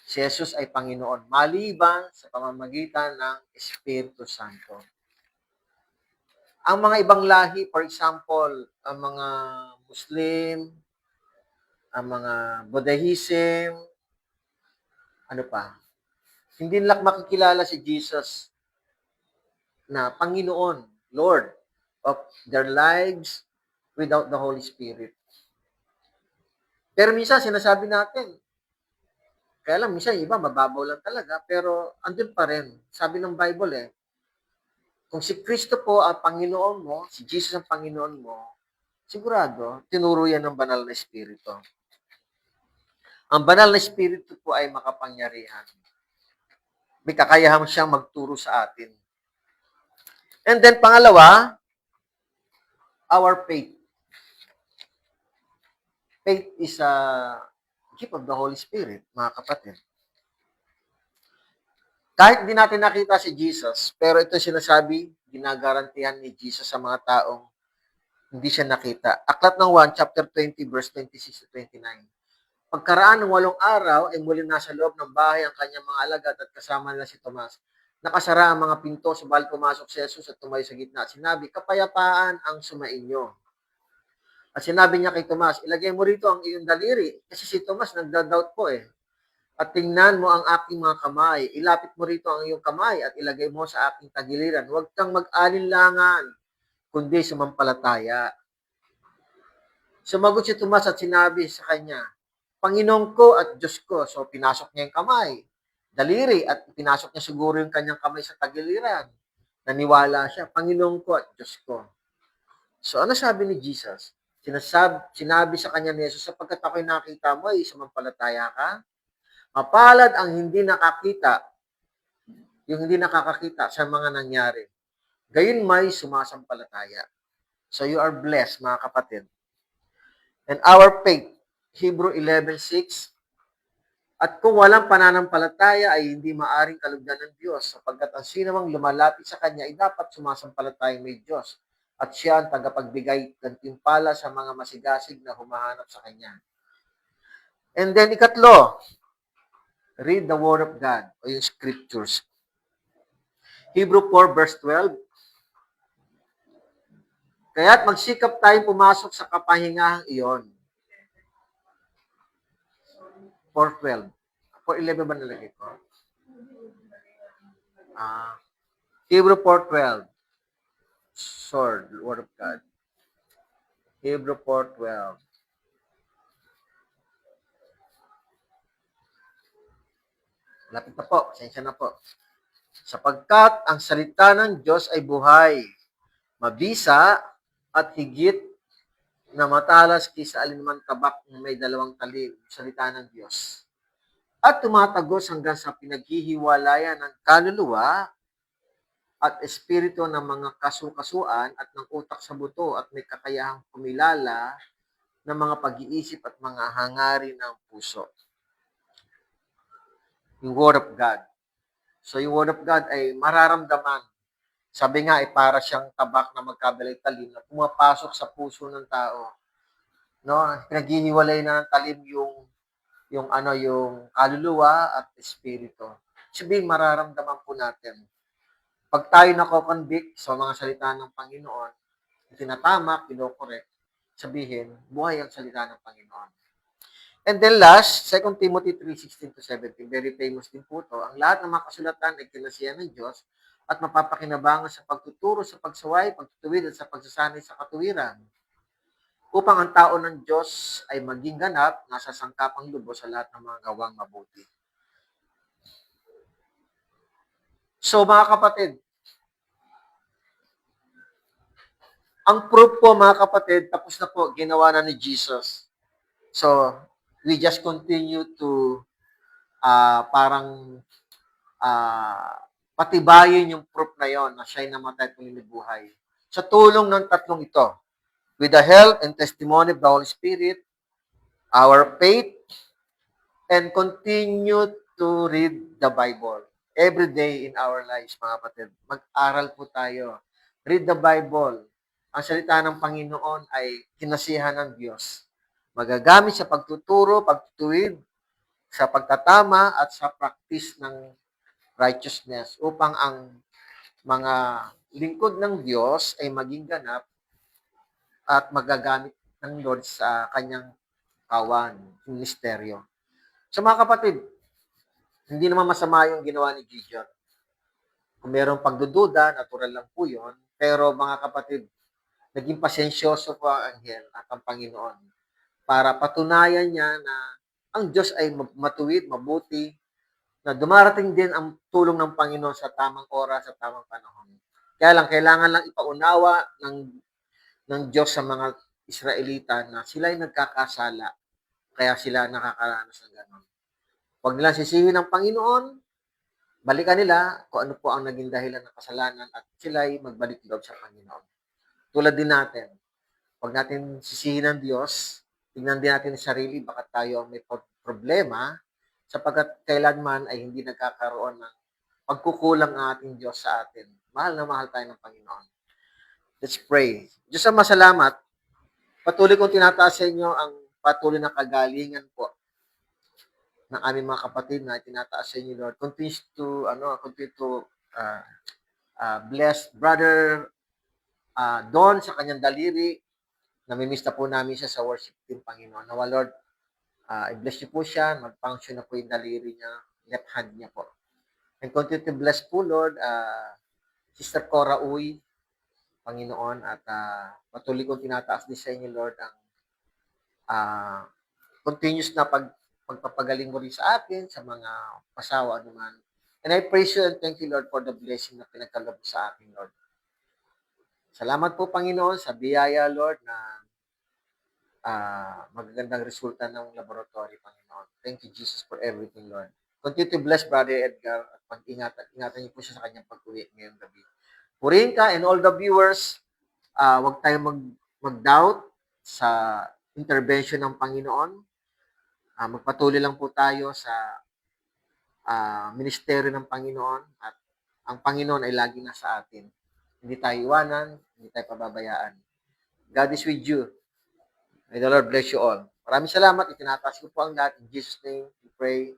si Jesus ay Panginoon, maliban sa pamamagitan ng Espiritu Santo. Ang mga ibang lahi, for example, ang mga Muslim, ang mga Buddhism, hindi nila makikilala si Jesus na Panginoon, Lord of their lives without the Holy Spirit. Pero minsan sinasabi natin, Kaya lang, minsan iba, mababaw lang talaga, pero andun pa rin. Sabi ng Bible kung si Kristo po ang Panginoon mo, si Jesus ang Panginoon mo, sigurado, tinuro yan ng banal na Espiritu. Ang banal na Espiritu po ay makapangyarihan. May kakayahan siyang magturo sa atin. And then, pangalawa, our faith. Faith is a gift of the Holy Spirit, mga kapatid. Kahit hindi natin nakita si Jesus, pero ito sinasabi, ginagarantihan ni Jesus sa mga taong hindi siya nakita. Aklat ng 1, chapter 20, verse 26 to 29. Pagkaraan ng 8 araw, ay muli nasa loob ng bahay ang kanyang mga alagad at kasama nila si Tomas. Nakasara ang mga pinto, subalit pumasok si Jesus at tumayo sa gitna. Sinabi, kapayapaan ang sumainyo. At sinabi niya kay Tomas, ilagay mo rito ang iyong daliri. Kasi si Tomas nagda-doubt po At tingnan mo ang aking mga kamay. Ilapit mo rito ang iyong kamay at ilagay mo sa aking tagiliran. Huwag kang mag-alinlangan, kundi sumampalataya. Sumagot si Tomas at sinabi sa kanya, Panginoon ko at Diyos ko. So, pinasok niya yung kamay, daliri, at pinasok niya siguro yung kanyang kamay sa tagiliran. Naniwala siya, Panginoon ko at Diyos ko. So, ano sabi ni Jesus? Sinabi sa kanya ni Jesus, sapagkat ako'y nakita mo, ay sumampalataya ka. Mapalad ang hindi nakakita, yung hindi nakakakita sa mga nangyari. Gayon may sumasampalataya. So, you are blessed, mga kapatid. And our faith, Hebrew 11:6, at kung walang pananampalataya ay hindi maaring kalugdan ng Diyos, sapagkat ang sino mang lumalapit sa Kanya ay dapat sumasampalataya may Diyos, at siya ang tagapagbigay ng timpala sa mga masigasig na humahanap sa Kanya. And then, ikatlo, read the Word of God, o yung Scriptures. Hebrew 4 verse 12, kaya't magsikap tayong pumasok sa kapahingahang iyon. 4:12. 4:11 ba nalagay ko? Hebrew 4:12. Sword, Word of God. Hebrew 4:12. Lapit na po, pasensya na po. Sapagkat ang salita ng Diyos ay buhay, mabisa, at higit na matalas kaysa alinman tabak na may dalawang talim, salita ng Diyos. At tumatagos hanggang sa pinaghihiwalayan ng kaluluwa at espiritu ng mga kasukasuan at ng utak sa buto at may kakayahang kumilala ng mga pag-iisip at mga hangarin ng puso. Yung Word of God. So, yung Word of God ay mararamdaman. Sabi nga, ay para siyang tabak na magkabilay talim na pumapasok sa puso ng tao. No? Pinaghihiwalay na ng talim yung kaluluwa at espiritu. Sabihin, mararamdaman po natin. Pag tayo nako-convict sa mga salita ng Panginoon, tinatama, kinokorek, sabihin, buhay ang salita ng Panginoon. And then last, 2 Timothy 3:16-17, very famous din po ito. Ang lahat ng mga kasulatan ay kinasiyan ng Diyos at mapapakinabangan sa pagtuturo, sa pagsaway, pagtutuwid at sa pagsasanay sa katuwiran. Upang ang tao ng Diyos ay maging ganap, nasa sangkapang lubos sa lahat ng mga gawang mabuti. So mga kapatid, ang proof po mga kapatid, tapos na po, ginawa na ni Jesus. So, we just continue to patibayin yung proof na yon na siya'y namatay at buhay. Sa tulong ng tatlong ito, with the help and testimony of the Holy Spirit, our faith, and continue to read the Bible every day in our lives, mga kapatid. Mag-aral po tayo. Read the Bible. Ang salita ng Panginoon ay kinasihan ng Diyos. Magagamit sa pagtuturo, pagtutuwid, sa pagtatama, at sa practice ng righteousness upang ang mga lingkod ng Diyos ay maging ganap at magagamit ng Lord sa kanyang kawan, ministeryo. So mga kapatid, hindi naman masama yung ginawa ni Gideon. Kung mayroong pagdududa, natural lang po yun. Pero mga kapatid, naging pasensyoso po ang anghel at ang Panginoon para patunayan niya na ang Diyos ay matuwid, mabuti, na dumarating din ang tulong ng Panginoon sa tamang oras, sa tamang panahon. Kaya lang, kailangan lang ipaunawa ng Diyos sa mga Israelita na sila ay nagkakasala, kaya sila nakakaranas ng gano'n. Huwag nilang sisihin ng Panginoon, balikan nila kung ano po ang naging dahilan ng kasalanan at sila ay magbalik loob sa Panginoon. Tulad din natin, huwag natin sisihin ng Diyos, tingnan din natin sa sarili, baka tayo may problema, sapagkat kailanman ay hindi nagkakaroon ng pagkukulang ang ating Diyos sa atin. Mahal na mahal tayo ng Panginoon. Let's pray. Diyos ang masalamat, patuloy kong tinataas sa inyo ang patuloy na kagalingan po ng aming mga kapatid na tinataas sa inyo, Lord. Continue to uh, bless Brother Don sa kanyang daliri. Namimiss na po namin siya sa worship team, Panginoon. Nawa, Lord, i-bless niyo po siya, mag-function na po yung daliri niya, left hand niya po. And continue to bless po, Lord, Sister Cora Uy, Panginoon, at patuloy kong tinataas din sa inyo, Lord, ang continuous na pagpapagaling mo rin sa atin, sa mga pasawa naman. And I praise you and thank you, Lord, for the blessing na pinagkaloob sa akin, Lord. Salamat po, Panginoon, sa biyaya, Lord, na magagandang resulta ng laboratory, Panginoon. Thank you, Jesus, for everything, Lord. Continue to bless Brother Edgar at ingatan niyo po siya sa kanyang pag-uwi ngayong gabi. Purihin ka and all the viewers, huwag tayong mag-doubt sa intervention ng Panginoon. Magpatuloy lang po tayo sa ministeryo ng Panginoon at ang Panginoon ay lagi nasa atin. Hindi tayo iwanan, hindi tayo pababayaan. God is with you. May the Lord bless you all. Maraming salamat. Itinataas ko po ang lahat. In Jesus' name, we pray.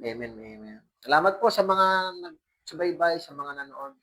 Amen, amen. Salamat po sa mga nagsubaybay, sa mga nanood.